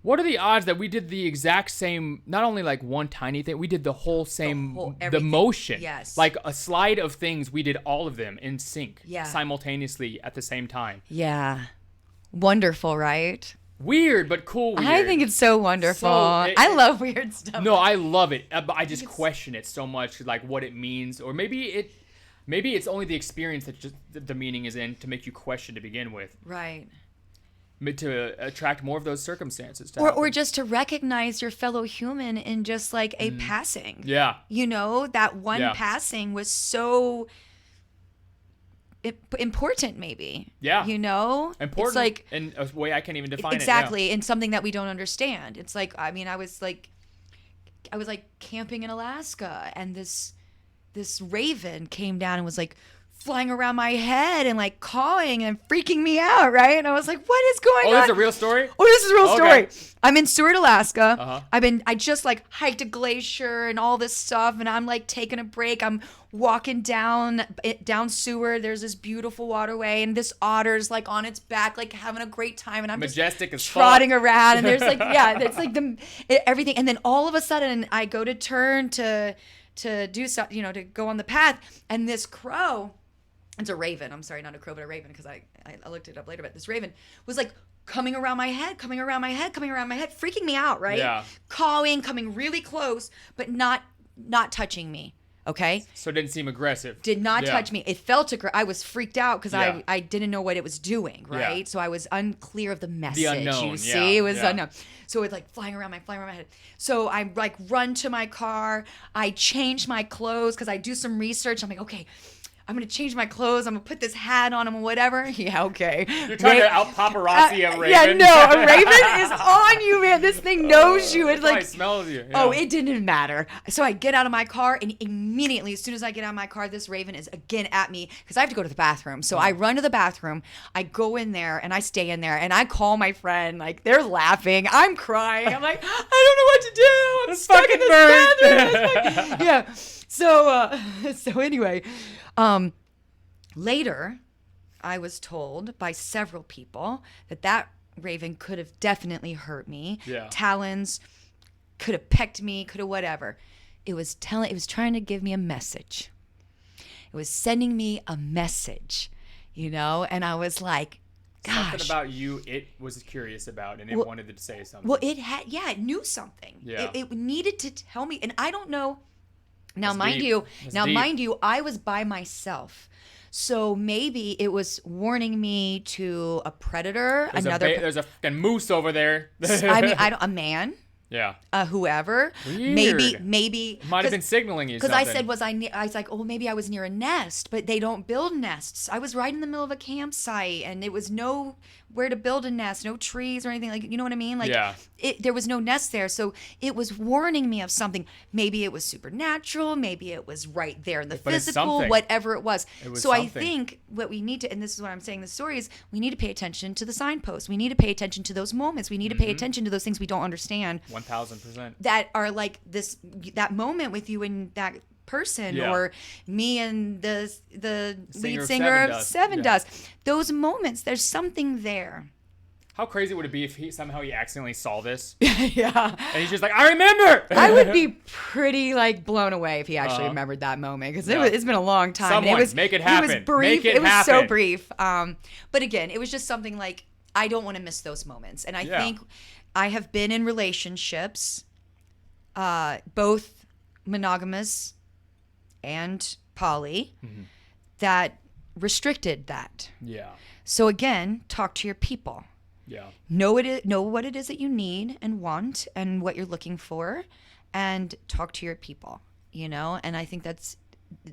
What are the odds that we did the exact same, not only like one tiny thing, we did the whole same, the motion. Yes. Like a slide of things, we did all of them in sync simultaneously at the same time. Yeah. Wonderful, right? Weird, but cool weird. I think it's so wonderful. I love weird stuff. No, I love it. But I just question it so much, like what it means. Or maybe it's only the experience that just the meaning is in to make you question to begin with. Right. to attract more of those circumstances to or happen. just to recognize your fellow human in just like a passing. Yeah. You know, that one passing was so important, maybe. Yeah. You know? Important it's like, in a way I can't even define exactly, in something that we don't understand. It's like, I mean, I was like camping in Alaska, and this raven came down and was like flying around my head and like cawing and freaking me out, right? And I was like, what is going on? Oh, this is a real story? Oh, this is a real Okay. story. I'm in Seward, Alaska. Uh-huh. I just like hiked a glacier and all this stuff, and I'm like taking a break. I'm walking down Seward. There's this beautiful waterway, and this otter's like on its back, like having a great time, and I'm Majestic just as trotting fuck. around, and there's like, yeah, it's like everything. And then all of a sudden I go to turn to do so, you know, to go on the path, and this crow, it's a raven. I'm sorry, not a crow, but a raven, because I looked it up later. But this raven was like coming around my head, freaking me out, right? Yeah. Cawing, coming really close, but not touching me. Okay. So it didn't seem aggressive. Did not touch me. It felt I was freaked out because Yeah. I didn't know what it was doing, right? Yeah. So I was unclear of the message. unknown, You see, yeah, it was yeah. unknown. So it like flying around my head. So I like run to my car. I change my clothes because I do some research. I'm like, okay, I'm gonna change my clothes. I'm gonna put this hat on and whatever. Yeah, okay. You're trying to out paparazzi a raven. Yeah, no, a raven is on you, man. This thing knows you. It's It probably like smells you. Oh, yeah. it didn't matter. So I get out of my car, and immediately, as soon as I get out of my car, this raven is again at me because I have to go to the bathroom. So I run to the bathroom. I go in there, and I stay in there, and I call my friend. Like, they're laughing. I'm crying. I'm like, I don't know what to do. I'm stuck in this bathroom. Yeah. So anyway, later, I was told by several people that raven could have definitely hurt me. Yeah. Talons could have pecked me, could have whatever. It was trying to give me a message. It was sending me a message, you know? And I was like, gosh. Something about you it was curious about, and it wanted to say something. Well, it knew something. Yeah. It needed to tell me, and I don't know. Now, That's mind deep. you, That's deep. I was by myself. So maybe it was warning me to a predator, There's a fucking moose over there. I mean, a man, Yeah. whoever. Weird. Maybe Might have been signaling you because something. I said, I was like, oh, maybe I was near a nest, but they don't build nests. I was right in the middle of a campsite, and it was nowhere to build a nest, no trees or anything, like, you know what I mean? Like, Yeah. there was no nest there, so it was warning me of something. Maybe it was supernatural, maybe it was right there in the But it's physical, something. whatever it was. was So I something. think what we need to, and this is what I'm saying in the story, is we need to pay attention to the signposts. We need to pay attention to those moments. We need to pay attention to those things we don't understand. 1000%. That are like that moment with you and that person, Yeah. or me and the lead of singer Seven of Dust. Seven Yeah. Dust. Those moments, there's something there. How crazy would it be if he accidentally saw this Yeah. and he's just like, I remember. I would be pretty like blown away if he actually Uh-huh. remembered that moment, because Yeah. it's been a long time. Someone, and it was, make it It was happen. brief. Make it was so happen. brief. But again, it was just something like, I don't want to miss those moments. And I Yeah. think I have been in relationships, both monogamous and poly, that restricted that. Yeah. So again, talk to your people. Yeah. Know what it is that you need and want and what you're looking for, and talk to your people, you know? And I think that's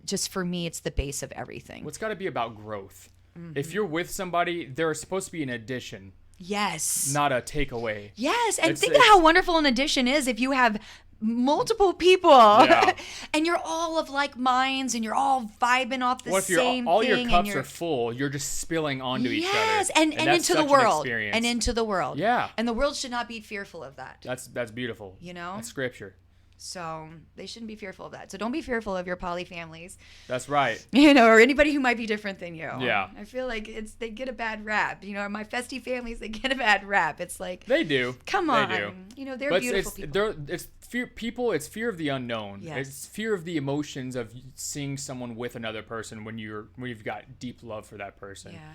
just, for me, it's the base of everything. Well, it's got to be about growth. If you're with somebody, they're supposed to be an addition, Yes. not a takeaway. Yes. And It's- think of how wonderful an addition is if you have multiple people Yeah. and you're all of like minds and you're all vibing off the What if same all thing. your and cups you're, are full? You're just spilling onto each other. Yes, and that's into the such an world. experience. And into the world. Yeah. And the world should not be fearful of that. That's beautiful. You know? That's scripture. So they shouldn't be fearful of that. So don't be fearful of your poly families, That's right. you know, or anybody who might be different than you. Yeah. I feel like they get a bad rap. You know, my festy families, they get a bad rap. It's like, They do. come They on. do. You know, they're But beautiful people. it's fear. People. It's fear of the unknown. Yes. It's fear of the emotions of seeing someone with another person when you've got deep love for that person. Yeah.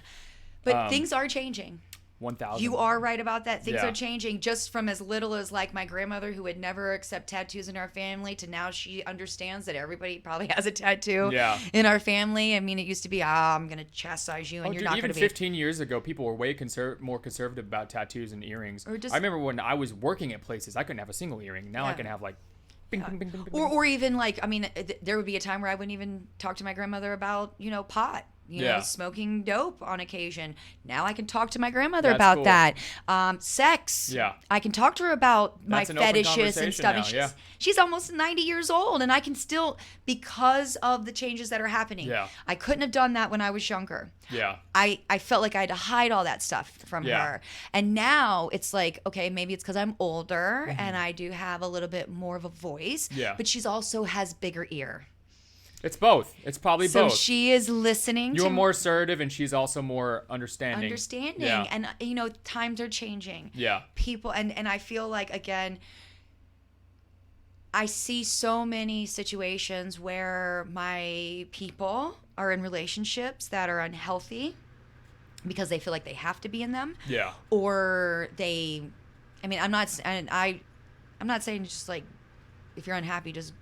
But things are changing. 1,000. You are right about that. Things Yeah. are changing just from as little as like my grandmother who would never accept tattoos in our family to now she understands that everybody probably has a tattoo Yeah. in our family. I mean, it used to be, I'm going to chastise you and you're Dude, not going even to be. 15 years ago, people were way more conservative about tattoos and earrings. Or just- I remember when I was working at places, I couldn't have a single earring. Now I Yeah. can have like, bing, bing, bing, bing, bing. Or even like, I mean, there would be a time where I wouldn't even talk to my grandmother about, pot. Yeah. Smoking dope on occasion. Now I can talk to my grandmother That's about cool. that. Sex. Yeah. I can talk to her about That's my an open fetishes and conversation stuff. now, And yeah. she's almost 90 years old, and I can still, because of the changes that are happening. Yeah. I couldn't have done that when I was younger. Yeah. I felt like I had to hide all that stuff from Yeah. her. And now it's like, okay, maybe it's because I'm older Mm-hmm. and I do have a little bit more of a voice. Yeah. But she's also has bigger ear. It's both. It's probably So both. she is listening You're to more assertive, and she's also more understanding. Yeah. And times are changing. Yeah. People and I feel like, again, I see so many situations where my people are in relationships that are unhealthy because they feel like they have to be in them. Yeah. Or I'm not saying just like, if you're unhappy, just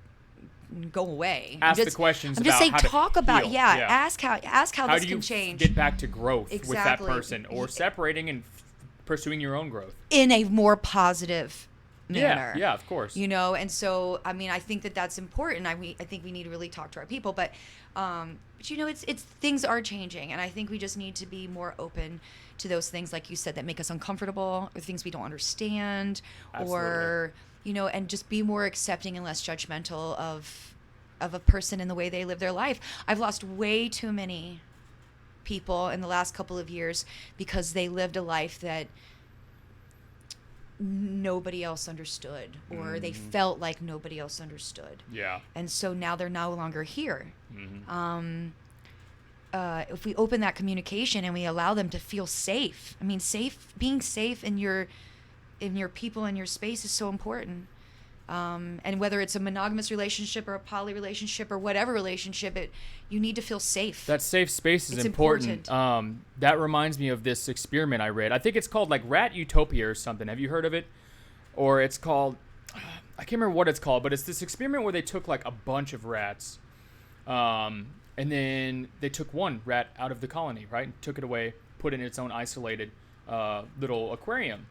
go away. Ask the questions I'm just about saying, how to talk about, heal. yeah, Yeah. ask how How this do you can change get back to growth with that Exactly. person, or separating and pursuing your own growth? in a more positive manner. Yeah, of course. And so I think that's important. I think we need to really talk to our people, but it's things are changing, and I think we just need to be more open to those things, like you said, that make us uncomfortable, or things we don't understand, or and just be more accepting and less judgmental of a person in the way they live their life. I've lost way too many people in the last couple of years because they lived a life that nobody else understood, or they felt like nobody else understood. Yeah. And so now they're no longer here. Mm-hmm. If we open that communication and we allow them to feel safe, being safe in your people and your space is so important. And whether it's a monogamous relationship or a poly relationship or whatever relationship, you need to feel safe. That safe space is It's important. That reminds me of this experiment I read. I think it's called like Rat Utopia or something. Have you heard of it? Or it's called, I can't remember what it's called, but it's this experiment where they took like a bunch of rats, and then they took one rat out of the colony, right? Took it away, put it in its own isolated little aquarium.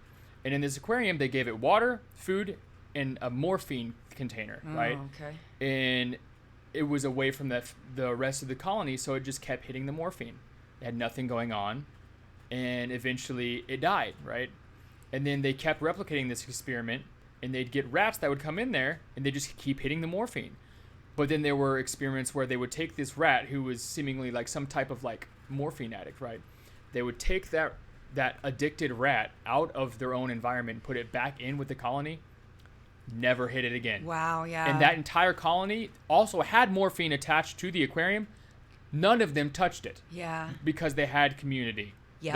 And in this aquarium, they gave it water, food, and a morphine container, right? Okay. And it was away from the rest of the colony, so it just kept hitting the morphine. It had nothing going on, and eventually it died, right? And then they kept replicating this experiment, and they'd get rats that would come in there, and they just keep hitting the morphine. But then there were experiments where they would take this rat who was seemingly like some type of like morphine addict, right? They would take that addicted rat out of their own environment and put it back in with the colony. Never hit it again. Wow, yeah. And that entire colony also had morphine attached to the aquarium. None of them touched it. Yeah. Because they had community. Yep.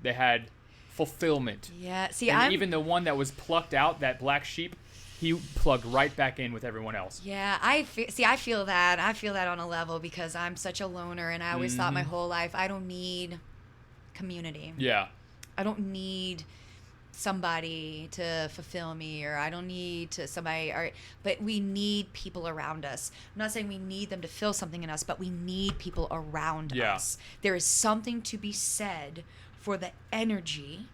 They had fulfillment. Yeah. See, And even the one that was plucked out, that black sheep, he plugged right back in with everyone else. Yeah, I feel that. I feel that on a level because I'm such a loner, and I always thought my whole life I don't need community. Yeah. I don't need somebody to fulfill me, or I don't need but we need people around us. I'm not saying we need them to fill something in us, but we need people around us. There is something to be said for the energy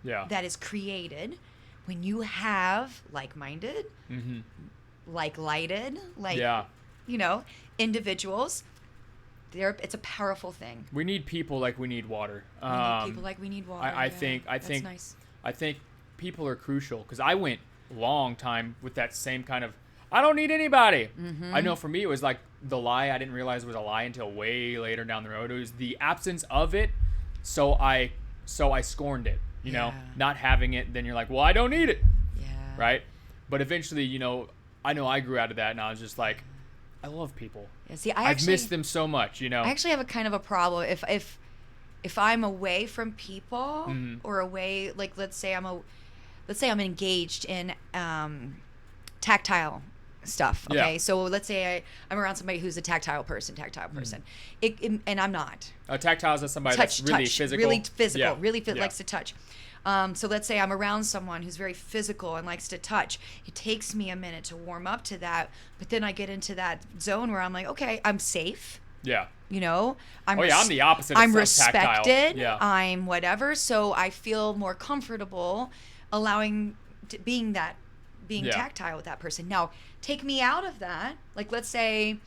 that is created when you have like-minded, like-lighted, individuals. It's a powerful thing. We need people like we need water. We need people like we need water. I think That's nice. I think people are crucial, because I went a long time with that same kind of, I don't need anybody. I know for me it was like the lie. I didn't realize it was a lie until way later down the road. It was the absence of it, so I scorned it. You know, not having it, then you're like, well, I don't need it. Yeah. Right? But eventually, I know I grew out of that, and I was just like, I love people. Yeah, see, I've missed them so much, I actually have a kind of a problem if I'm away from people, or away, like let's say I'm engaged in tactile stuff. Yeah. Okay, so let's say I'm around somebody who's a tactile person. And I'm not. Tactile is somebody that's really physical. Really physical, Yeah. really Yeah. likes to touch. So let's say I'm around someone who's very physical and likes to touch. It takes me a minute to warm up to that, but then I get into that zone where I'm like, okay, I'm safe. Yeah. You know, I'm the opposite of I'm tactile. respected. Yeah. I'm whatever. So I feel more comfortable being tactile with that person. Now, take me out of that. Like, let's say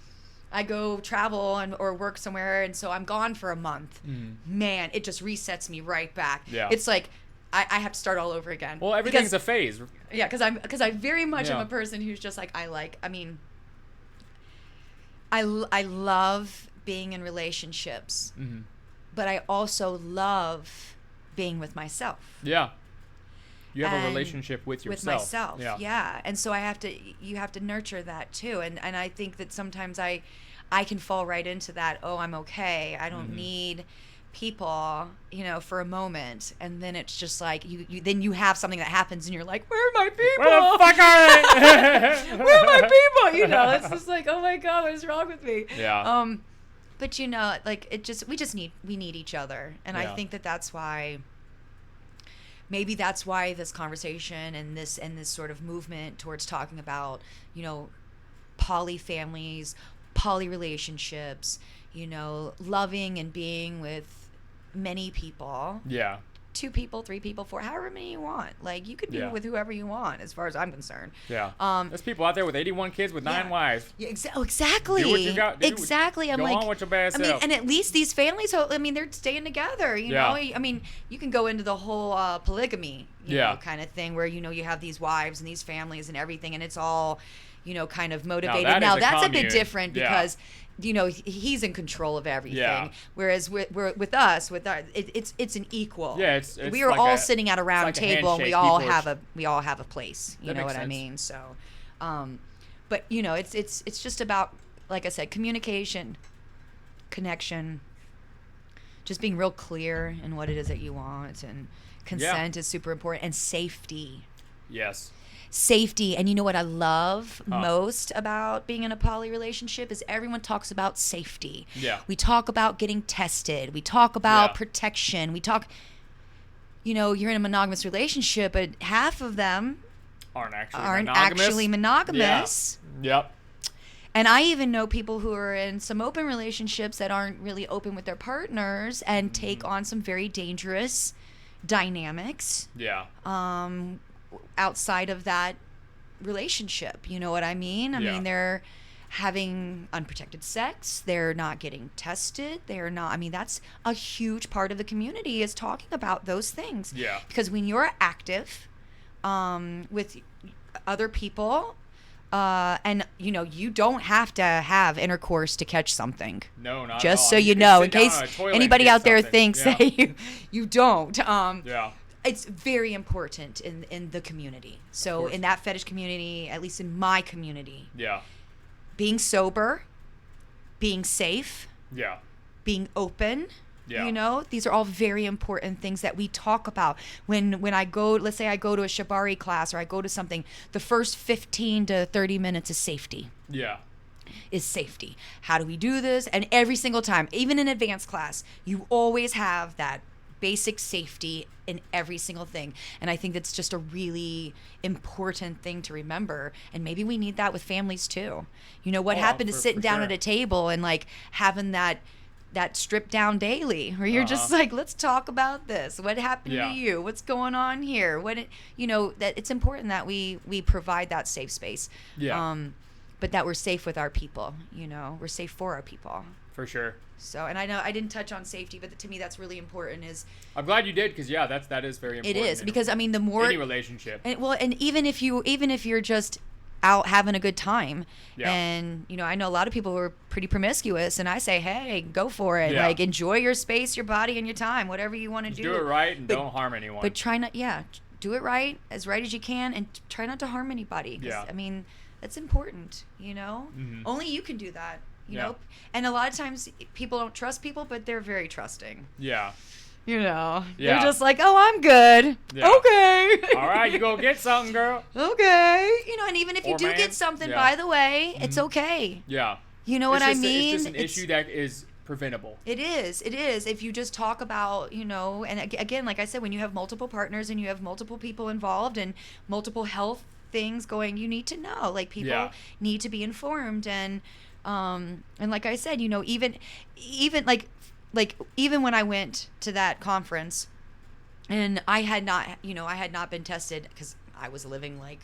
I go travel or work somewhere, and so I'm gone for a month. Man, it just resets me right back. Yeah. It's like I have to start all over again. Well, everything's a phase. Yeah, because I very much am a person who's just like, I love being in relationships, but I also love being with myself. Yeah. You have a relationship with yourself. With myself, yeah. And so you have to nurture that too. And I think that sometimes I can fall right into that, oh, I'm okay. I don't need people, for a moment. And then it's just like, you have something that happens and you're like, where are my people? Where the fuck are they? Where are my people? It's just like, oh my God, what is wrong with me? Yeah. But we need each other. And I think that's why, maybe that's why this conversation and this sort of movement towards talking about, poly families, poly relationships, loving and being with many people. Yeah. 2 people, 3 people, 4, however many you want. Like, you could be with whoever you want, as far as I'm concerned. Yeah. There's people out there with 81 kids with 9 wives. Yeah, exactly. Do what you got. Exactly. I'm go like, on with your bad self. and at least these families, they're staying together. You know. You can go into the whole polygamy, kind of thing, where you have these wives and these families and everything, and it's all, kind of motivated. Now that's a bit different because. He's in control of everything. Yeah. Whereas with us, it's an equal. Yeah, it's we are like all sitting at a round table, and we all have a place. You know what I mean? So, but it's just about, like I said, communication, connection, just being real clear in what it is that you want, and consent is super important, and safety. Yes. Safety. And you know what I love most about being in a poly relationship is everyone talks about safety. Yeah. We talk about getting tested. We talk about protection. We talk, you're in a monogamous relationship, but half of them aren't actually monogamous. Yeah. Yep. And I even know people who are in some open relationships that aren't really open with their partners and take on some very dangerous dynamics. Yeah. Outside of that relationship, you know what I mean? I mean, they're having unprotected sex. They're not getting tested. They're not. I mean, that's a huge part of the community, is talking about those things. Yeah. Because when you're active with other people, and you don't have to have intercourse to catch something. No, not just at all. so you know, in case anybody out there thinks that you don't. It's very important in the community. So in that fetish community, at least in my community, being sober, being safe, being open, these are all very important things that we talk about. When I go, let's say I go to a shibari class or I go to something, the first 15 to 30 minutes is safety. Yeah. Is safety. How do we do this? And every single time, even in advanced class, you always have that basic safety in every single thing. And I think that's just a really important thing to remember. And maybe we need that with families too. What happened to sitting down at a table and like having that strip down daily, where you're just like, let's talk about this. What happened to you? What's going on here? That it's important that we provide that safe space. Yeah. But that we're safe with our people, we're safe for our people. For sure. So, and I know I didn't touch on safety, but to me that's really important. I'm glad you did, because that is very important. It is, because I mean, the more any relationship. And even if you're just out having a good time, and I know a lot of people who are pretty promiscuous, and I say, hey, go for it. Like, enjoy your space, your body, and your time, whatever you want to do. Do it right, and don't harm anyone. But try not, do it right as you can, and try not to harm anybody. Yeah. I mean, that's important. Only you can do that. And a lot of times people don't trust people, but they're very trusting. Yeah. Yeah. They're just like, oh, I'm good. Yeah. Okay. All right, you go get something, girl. Okay. And even if you Or do man. get something, Yeah. by the way, it's okay. Yeah. You know what I mean? It's just an issue that is preventable. It is. If you just talk about, and again, like I said, when you have multiple partners and you have multiple people involved and multiple health things going, you need to know. Like, people need to be informed. And like I said, even even when I went to that conference and I had not been tested, because I was living like,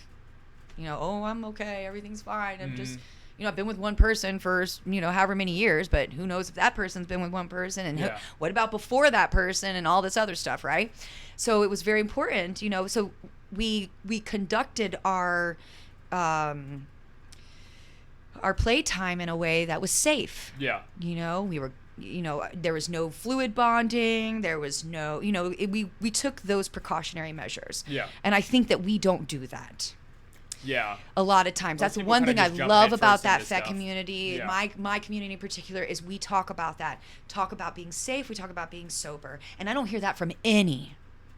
oh, I'm okay, everything's fine. I'm just, I've been with one person for, however many years, but who knows if that person's been with one person, and what about before that person, and all this other stuff, right? So it was very important, so we conducted our playtime in a way that was safe. Yeah. We were, there was no fluid bonding. There was no, we took those precautionary measures. Yeah. And I think that we don't do that. Yeah. A lot of times. Most That's people one kinda thing I just jump love head about first that into FET stuff. community. Yeah. My community in particular is we talk about that. Talk about being safe. We talk about being sober. And I don't hear that from any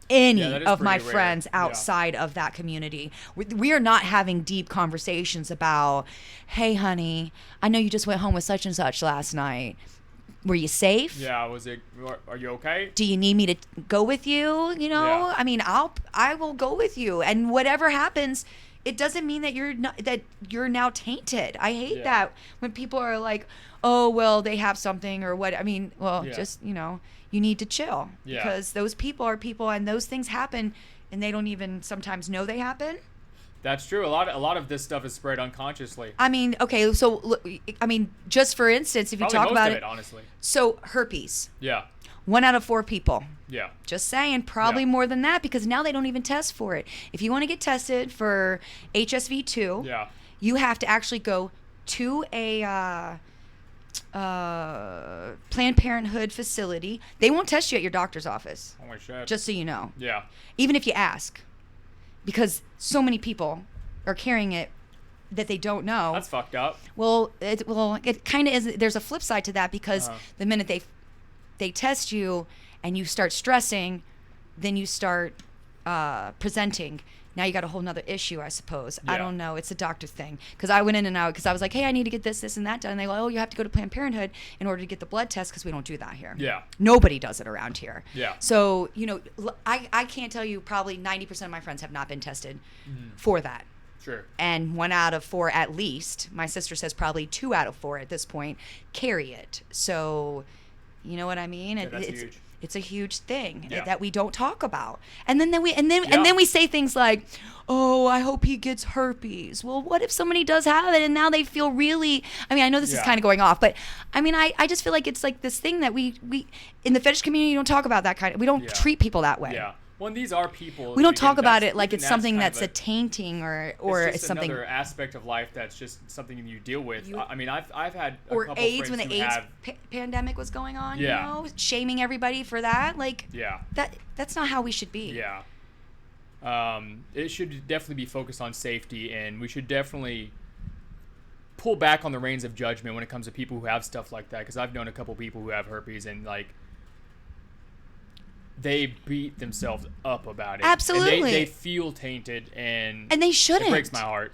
that is of my pretty rare. friends outside of that community. We are not having deep conversations about, hey, honey, I know you just went home with such and such last night. Were you safe? Yeah. Are you okay? Do you need me to go with you? Yeah. I mean, I will go with you. And whatever happens, it doesn't mean that you're now tainted. I hate that when people are like, oh, well, they have something or what. I mean, well, just, you need to chill, because those people are people, and those things happen, and they don't even sometimes know they happen. That's true. A lot of this stuff is spread unconsciously. I mean, okay, so look, just for instance, if you Probably talk most about of it, honestly. So herpes. Yeah. 1 out of 4 people. Yeah. Just saying, probably more than that, because now they don't even test for it. If you want to get tested for HSV2, you have to actually go to a Planned Parenthood facility. They won't test you at your doctor's office. Oh my shit. Just so you know. Yeah. Even if you ask, because so many people are carrying it that they don't know. That's fucked up. Well, it kind of is. There's a flip side to that, because the minute they test you and you start stressing, then you start presenting. Now you got a whole nother issue, I suppose. Yeah. I don't know. It's a doctor thing. Because I went in and out, because I was like, hey, I need to get this, and that done. And they go, oh, you have to go to Planned Parenthood in order to get the blood test, because we don't do that here. Yeah. Nobody does it around here. Yeah. So, I can't tell you, probably 90% of my friends have not been tested for that. Sure. And 1 out of 4 at least, my sister says probably 2 out of 4 at this point, carry it. So, you know what I mean? Yeah, that's huge. It's a huge thing Yeah. that we don't talk about. And then we say things like, "Oh, I hope he gets herpes." Well, what if somebody does have it and now they feel really, I know this is kind of going off, but I just feel like it's like this thing that we in the fetish community don't talk about that kind of, we don't treat people that way. Yeah. Well, these are people. We don't talk about it like it's something that's a tainting or it's it's something. Another aspect of life that's just something you deal with. I've had a or couple AIDS, friends when the who AIDS have, pandemic was going on, Yeah. shaming everybody for that. Like, Yeah. that's not how we should be. Yeah. It should definitely be focused on safety, and we should definitely pull back on the reins of judgment when it comes to people who have stuff like that. Because I've known a couple people who have herpes, and like, they beat themselves up about it. Absolutely. And they feel tainted, and they shouldn't. It breaks my heart.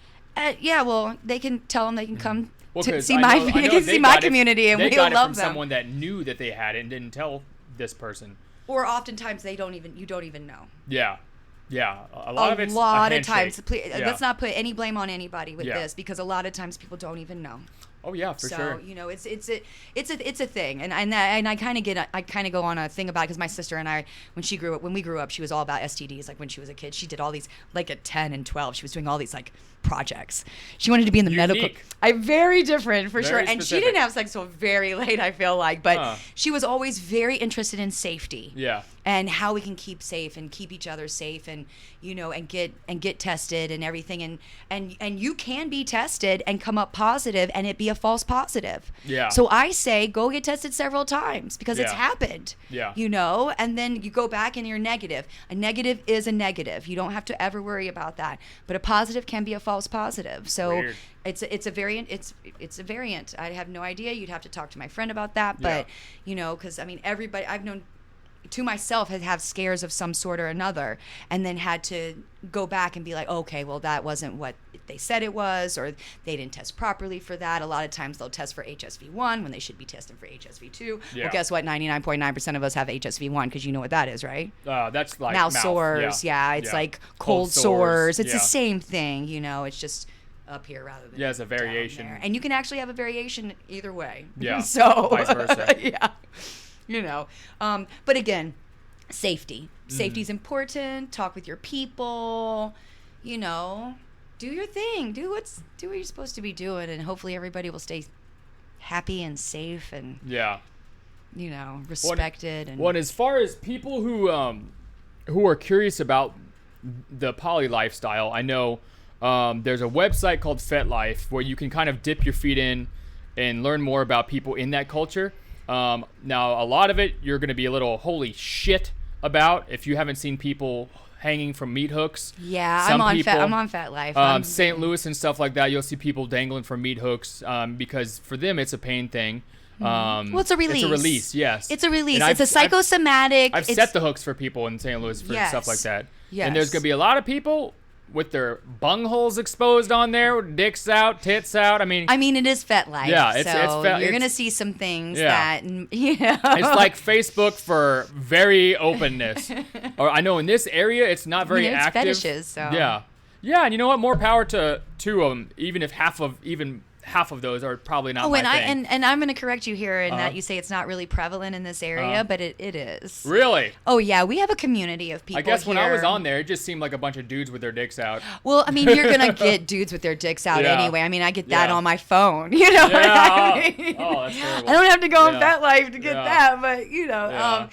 Yeah, well, they can tell them they can come to 'cause see I my know they can they see my got it- community, and they we got it love from them. someone that knew that they had it and didn't tell this person. Or oftentimes you don't even know. Yeah. Yeah. A lot of it's a of handshake. times. Please, Yeah. let's not put any blame on anybody with Yeah. this, because a lot of times people don't even know. Oh yeah, for sure. So it's a thing, and I kind of go on a thing about it, because my sister and I, when we grew up, she was all about STDs. Like, when she was a kid, she did all these, like at 10 and 12, she was doing all these like projects. She wanted to be in the medical. Very different for sure, Very and she specific. didn't have sex till very late, I feel like, but Huh. she was always very interested in safety. Yeah. And how we can keep safe and keep each other safe, and and get tested and everything, and you can be tested and come up positive and it be a false positive. Yeah. So I say go get tested several times, because it's Yeah. happened. Yeah. And then you go back and you're negative. A negative is a negative. You don't have to ever worry about that. But a positive can be a false positive. So Weird. it's a variant. It's a variant. I have no idea. You'd have to talk to my friend about that. Yeah. But because everybody I've known. to myself had have scares of some sort or another, and then had to go back and be like, okay, well, that wasn't what they said it was, or they didn't test properly for that. A lot of times they'll test for HSV1 when they should be testing for HSV2. Yeah. Well, guess what? 99.9% of us have HSV1, because you know what that is, right? That's like Mouth sores. Yeah, it's like cold sores. It's the same thing, it's just up here rather than it's a variation. down there. And you can actually have a variation either way. Yeah. So vice versa. Yeah. But again, safety. Safety's important. Talk with your people. Do your thing. Do what you're supposed to be doing, and hopefully everybody will stay happy and safe and respected. And as far as people who are curious about the poly lifestyle, I know there's a website called FetLife where you can kind of dip your feet in and learn more about people in that culture. Now, a lot of it you're going to be a little holy shit about if you haven't seen people hanging from meat hooks. Yeah, I'm on FetLife. St. Louis and stuff like that, you'll see people dangling from meat hooks because for them it's a pain thing. Well, it's a release. It's a release, yes. It's a release. It's a psychosomatic. I've set the hooks for people in St. Louis for stuff like that. Yes. And there's going to be a lot of people with their bungholes exposed on there, dicks out, tits out. I mean, it is FetLife. Yeah, you're going to see some things that, It's like Facebook for very openness. Or I know in this area, it's not very it's active. fetishes, so. Yeah. Yeah, and you know what? More power to them, even if half of those are probably not my thing. And I'm going to correct you here in that you say it's not really prevalent in this area, but it is. Really? Oh, yeah. We have a community of people I guess here. when I was on there, it just seemed like a bunch of dudes with their dicks out. Well, you're going to get dudes with their dicks out anyway. I get that on my phone. You know what I mean? Oh, that's terrible. I don't have to go on FetLife to get that, but,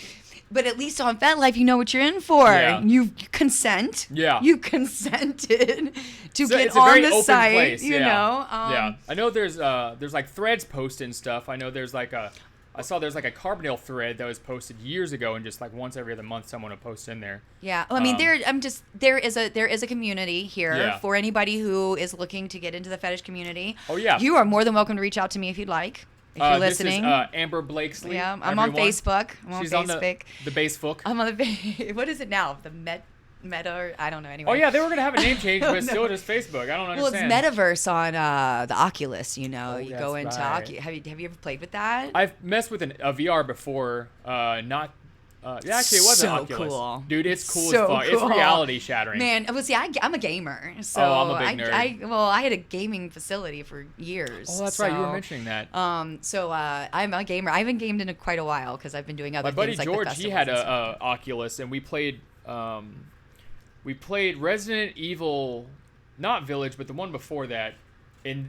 but at least on FetLife, you know what you're in for. Yeah. You consent. Yeah. You consented to So get it's a on very the open site. place. Yeah. I know there's like threads posting stuff. I know there's like I saw there's like a Carbonell thread that was posted years ago, and just like once every other month someone will post in there. Yeah. Well, there is a community here for anybody who is looking to get into the fetish community. Oh yeah. You are more than welcome to reach out to me if you'd like. If you're listening. This is Amber Blakeslee. Yeah, I'm on Facebook. She's on the Facebook. I'm on the what is it now? The Meta, or I don't know. Anyway. Oh yeah, they were gonna have a name change, but still just Facebook. I don't understand. Well, it's Metaverse on the Oculus. You go into right. Have you ever played with that? I've messed with a VR before. Actually, it was an Oculus. Cool. Dude, it's cool so as fuck. Cool. It's reality shattering. Man, well, see, I'm a gamer, so I'm a big nerd. I had a gaming facility for years. Oh, that's right. You were mentioning that. So I'm a gamer. I haven't gamed in quite a while because I've been doing other things. My buddy George, he had a Oculus, and we played Resident Evil, not Village, but the one before that. And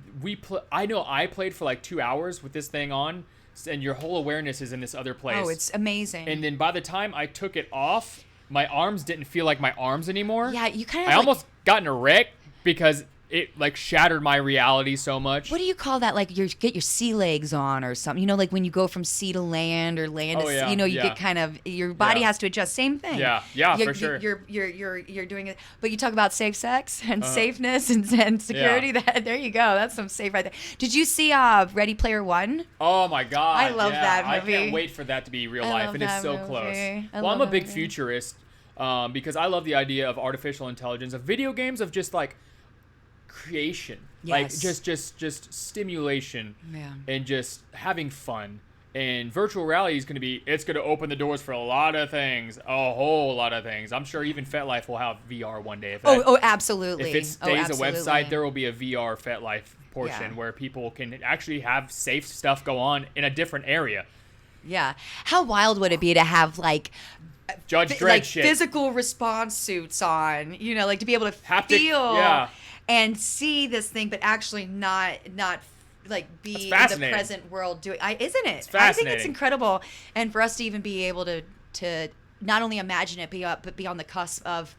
I played for like 2 hours with this thing on. And your whole awareness is in this other place. Oh, it's amazing. And then by the time I took it off, my arms didn't feel like my arms anymore. Yeah, you kind of. I almost got in a wreck because it like shattered my reality so much. What do you call that? Like you get your sea legs on or something. Like when you go from sea to land or land to sea, you get kind of your body has to adjust. Same thing. Yeah, for sure. You're doing it. But you talk about safe sex and safeness and security. That there you go. That's some safe right there. Did you see Ready Player One? Oh my God. I love that movie. I can't wait for that to be real life, and it's so close. Well, I'm a big futurist because I love the idea of artificial intelligence, of video games, of just like creation, like just stimulation, and just having fun. And virtual reality is going to open the doors for a lot of things, a whole lot of things. I'm sure even FetLife will have VR one day. Absolutely. If it stays a website, there will be a VR FetLife portion where people can actually have safe stuff go on in a different area. Yeah. How wild would it be to have like Judge Dredd like shit, physical response suits on, like to be able to haptic, feel and see this thing, but actually not like be in the present world doing. Isn't it? It's fascinating. I think it's incredible, and for us to even be able to not only imagine it, but be on the cusp of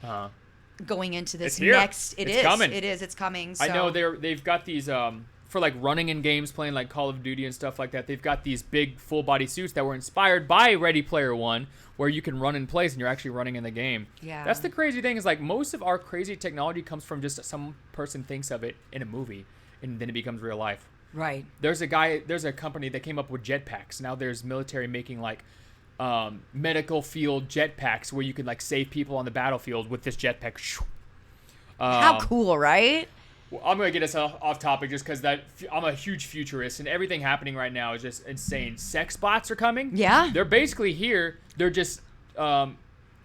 going into this next. It's coming. It's coming. So. I know they've got these for like running in games, playing like Call of Duty and stuff like that. They've got these big full body suits that were inspired by Ready Player One, where you can run in place and you're actually running in the game. Yeah. That's the crazy thing, is like most of our crazy technology comes from just some person thinks of it in a movie and then it becomes real life. Right. There's a company that came up with jetpacks. Now there's military making like medical field jetpacks where you could like save people on the battlefield with this jetpack. How cool, right? Well, I'm gonna get us off topic just because I'm a huge futurist and everything happening right now is just insane. Sex bots are coming. Yeah. They're basically here. They're just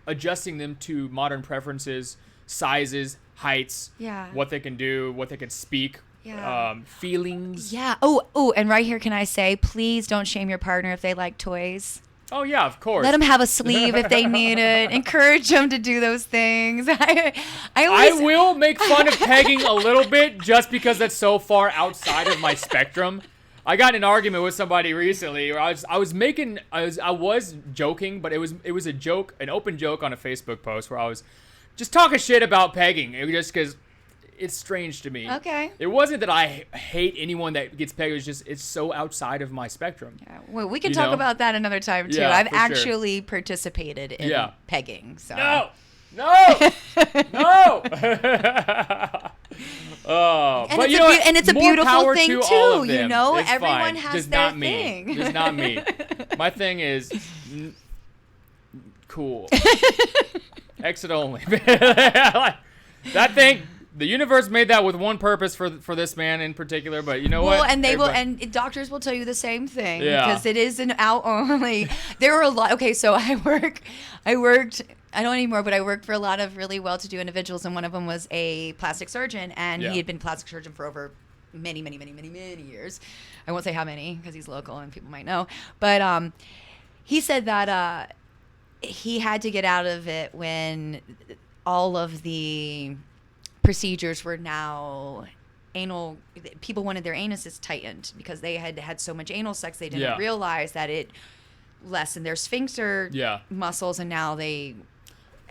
adjusting them to modern preferences, sizes, heights. Yeah. What they can do, what they can speak. Yeah. Feelings. Yeah. Oh, and right here, can I say, please don't shame your partner if they like toys. Oh yeah, of course. Let them have a sleeve if they need it. Encourage them to do those things. I always will make fun of pegging a little bit just because that's so far outside of my spectrum. I got in an argument with somebody recently where I was joking, but it was a joke, an open joke on a Facebook post where I was just talking shit about pegging. It was just because it's strange to me. Okay. It wasn't that I hate anyone that gets pegged. It's just it's so outside of my spectrum. Yeah, well, we can talk about that another time too. Yeah, I've for actually participated in pegging. So. No. No. But and it's a beautiful thing too. You know, it's everyone fine. has Just their not thing. Me. Just not me. My thing is cool. Exit only. That thing. The universe made that with one purpose for this man in particular, but you know what? Well, and they will, and doctors will tell you the same thing because it is an out only. There are a lot. Okay, so I worked. I don't anymore, but I worked for a lot of really well-to-do individuals, and one of them was a plastic surgeon, and he had been a plastic surgeon for over many years. I won't say how many because he's local and people might know, but he said that he had to get out of it when all of the procedures were now anal. People wanted their anuses tightened because they had so much anal sex they didn't realize that it lessened their sphincter muscles, and now they.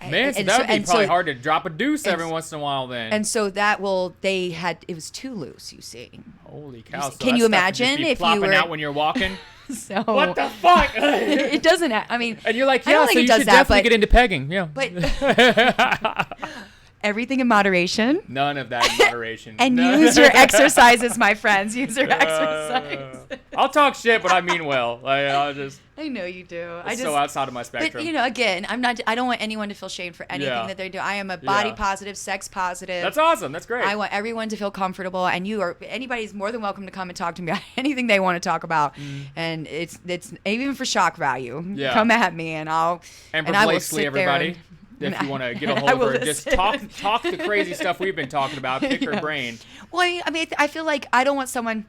Man, so that would be probably hard to drop a deuce every once in a while then. And so it was too loose, you see. Holy cow. Can you imagine if you were out when you're walking? So what the fuck? It doesn't, I mean. And you're like, yeah, so you should definitely get into pegging. Yeah. But everything in moderation. None of that in moderation. And use your exercises, my friends. Use your exercise. I'll talk shit, but I mean well. I know you do. It's so outside of my spectrum. But again, I don't want anyone to feel shame for anything that they do. I am a body positive, sex positive. That's awesome. That's great. I want everyone to feel comfortable, and anybody's more than welcome to come and talk to me about anything they want to talk about. And it's even for shock value. Yeah. Come at me, and I will sit everybody. If you want to get a hold of her, just talk the crazy stuff we've been talking about. Pick her brain. Well, I mean, I feel like I don't want someone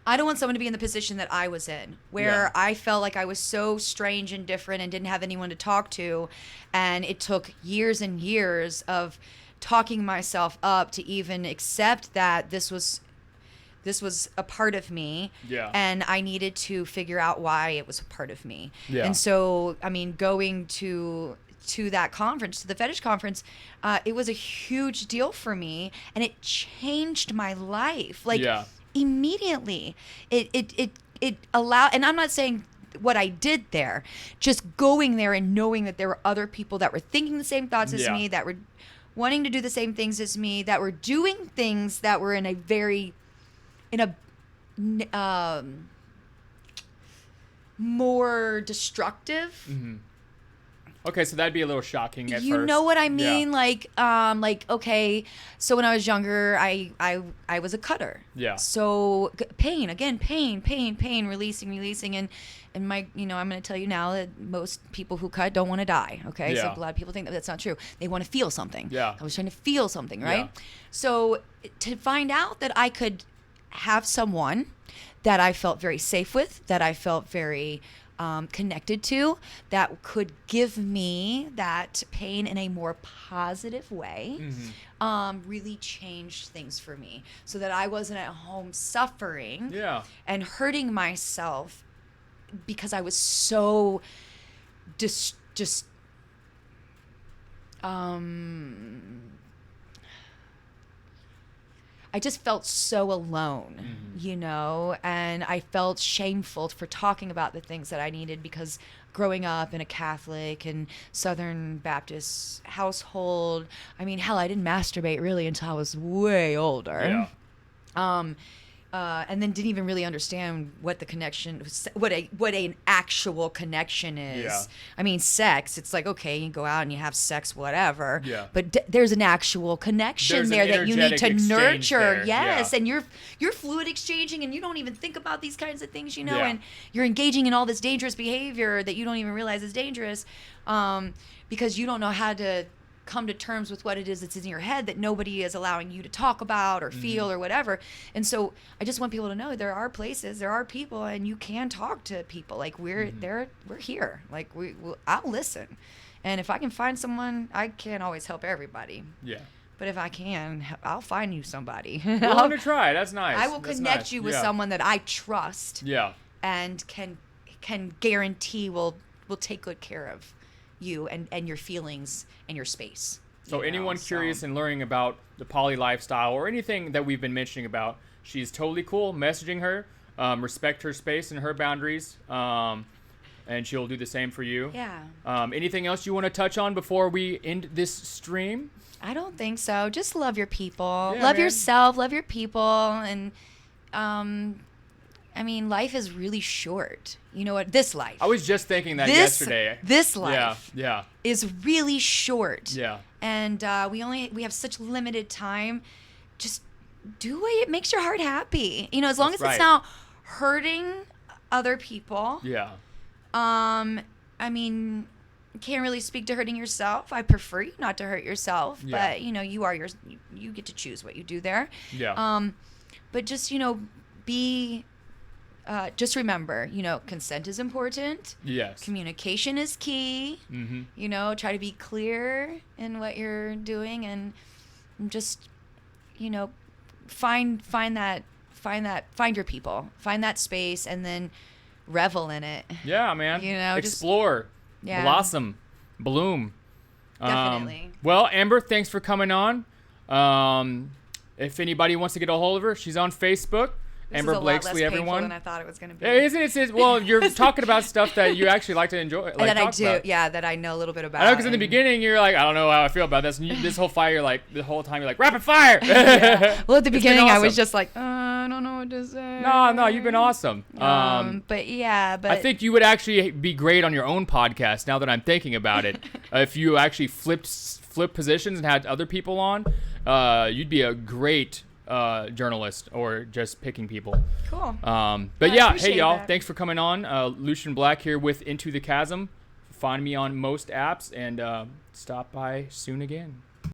to be in the position that I was in, where I felt like I was so strange and different and didn't have anyone to talk to, and it took years and years of talking myself up to even accept that this was a part of me, and I needed to figure out why it was a part of me. Yeah. And so, I mean, going to that conference, to the fetish conference, it was a huge deal for me, and it changed my life. Like immediately, it allowed, and I'm not saying what I did there, just going there and knowing that there were other people that were thinking the same thoughts as me, that were wanting to do the same things as me, that were doing things that were in a more destructive. Mm-hmm. Okay, so that'd be a little shocking at first. You know what I mean? Yeah. Like, okay, so when I was younger, I was a cutter. Yeah. So pain, releasing, and my, I'm going to tell you now that most people who cut don't want to die. Okay, so a lot of people think that's not true. They want to feel something. Yeah. I was trying to feel something, right? Yeah. So to find out that I could have someone that I felt very safe with, that I felt very connected to, that could give me that pain in a more positive way, really changed things for me, so that I wasn't at home suffering and hurting myself because I was so I just felt so alone, and I felt shameful for talking about the things that I needed, because growing up in a Catholic and Southern Baptist household, I mean, hell, I didn't masturbate really until I was way older. Yeah. and then didn't even really understand what the connection, what an actual connection is. Yeah. I mean, sex. It's like, okay, you go out and you have sex, whatever. Yeah. But there's an actual connection There's there an that you need to energetic exchange nurture. there. Yes, Yeah. and you're fluid exchanging, and you don't even think about these kinds of things, Yeah. and you're engaging in all this dangerous behavior that you don't even realize is dangerous, because you don't know how to come to terms with what it is that's in your head that nobody is allowing you to talk about or feel or whatever. And so I just want people to know there are places, there are people, and you can talk to people. Like we're here. Like I'll listen. And if I can find someone, I can't always help everybody. Yeah. But if I can, I'll find you somebody. We're going to try. That's nice. I will That's connect nice. you with Yeah. someone that I trust Yeah. and can guarantee will take good care of you and your feelings and your space. So anyone curious in learning about the poly lifestyle or anything that we've been mentioning about, she's totally cool. Messaging her, respect her space and her boundaries, and she'll do the same for you. Yeah. Anything else you want to touch on before we end this stream? I don't think so. Just love your people. Yeah, love man. yourself. Love your people. And, I mean, life is really short. You know what? This life. I was just thinking that yesterday. This life Yeah. is really short. Yeah. And we have such limited time. Just do what makes your heart happy. As long as That's it's right. not hurting other people. Yeah. I mean, can't really speak to hurting yourself. I prefer you not to hurt yourself, Yeah. but you get to choose what you do there. Yeah. But just be. Just remember, consent is important. Yes. Communication is key. Mm-hmm. Try to be clear in what you're doing, and just, find your people, find that space, and then revel in it. Yeah, man. Explore. Yeah. Blossom. Bloom. Definitely. Well, Amber, thanks for coming on. If anybody wants to get a hold of her, she's on Facebook. This Amber is a Blakeslee, lot less everyone. painful than I thought it was going to be. Yeah, isn't it? Well, you're talking about stuff that you actually like to enjoy. And that I talk do, about. yeah, that I know a little bit about. I know, because in the beginning you're like, I don't know how I feel about this. And this whole fire, the whole time you're like, rapid fire. Yeah. Well, at the beginning I was awesome. just like, I don't know what to say. No, you've been awesome. But I think you would actually be great on your own podcast. Now that I'm thinking about it, if you actually flipped positions and had other people on, you'd be a great journalist, or just picking people. Cool. But yeah, hey appreciate y'all, that. thanks for coming on. Lucian Black here with Into the Chasm. Find me on most apps, and stop by soon again.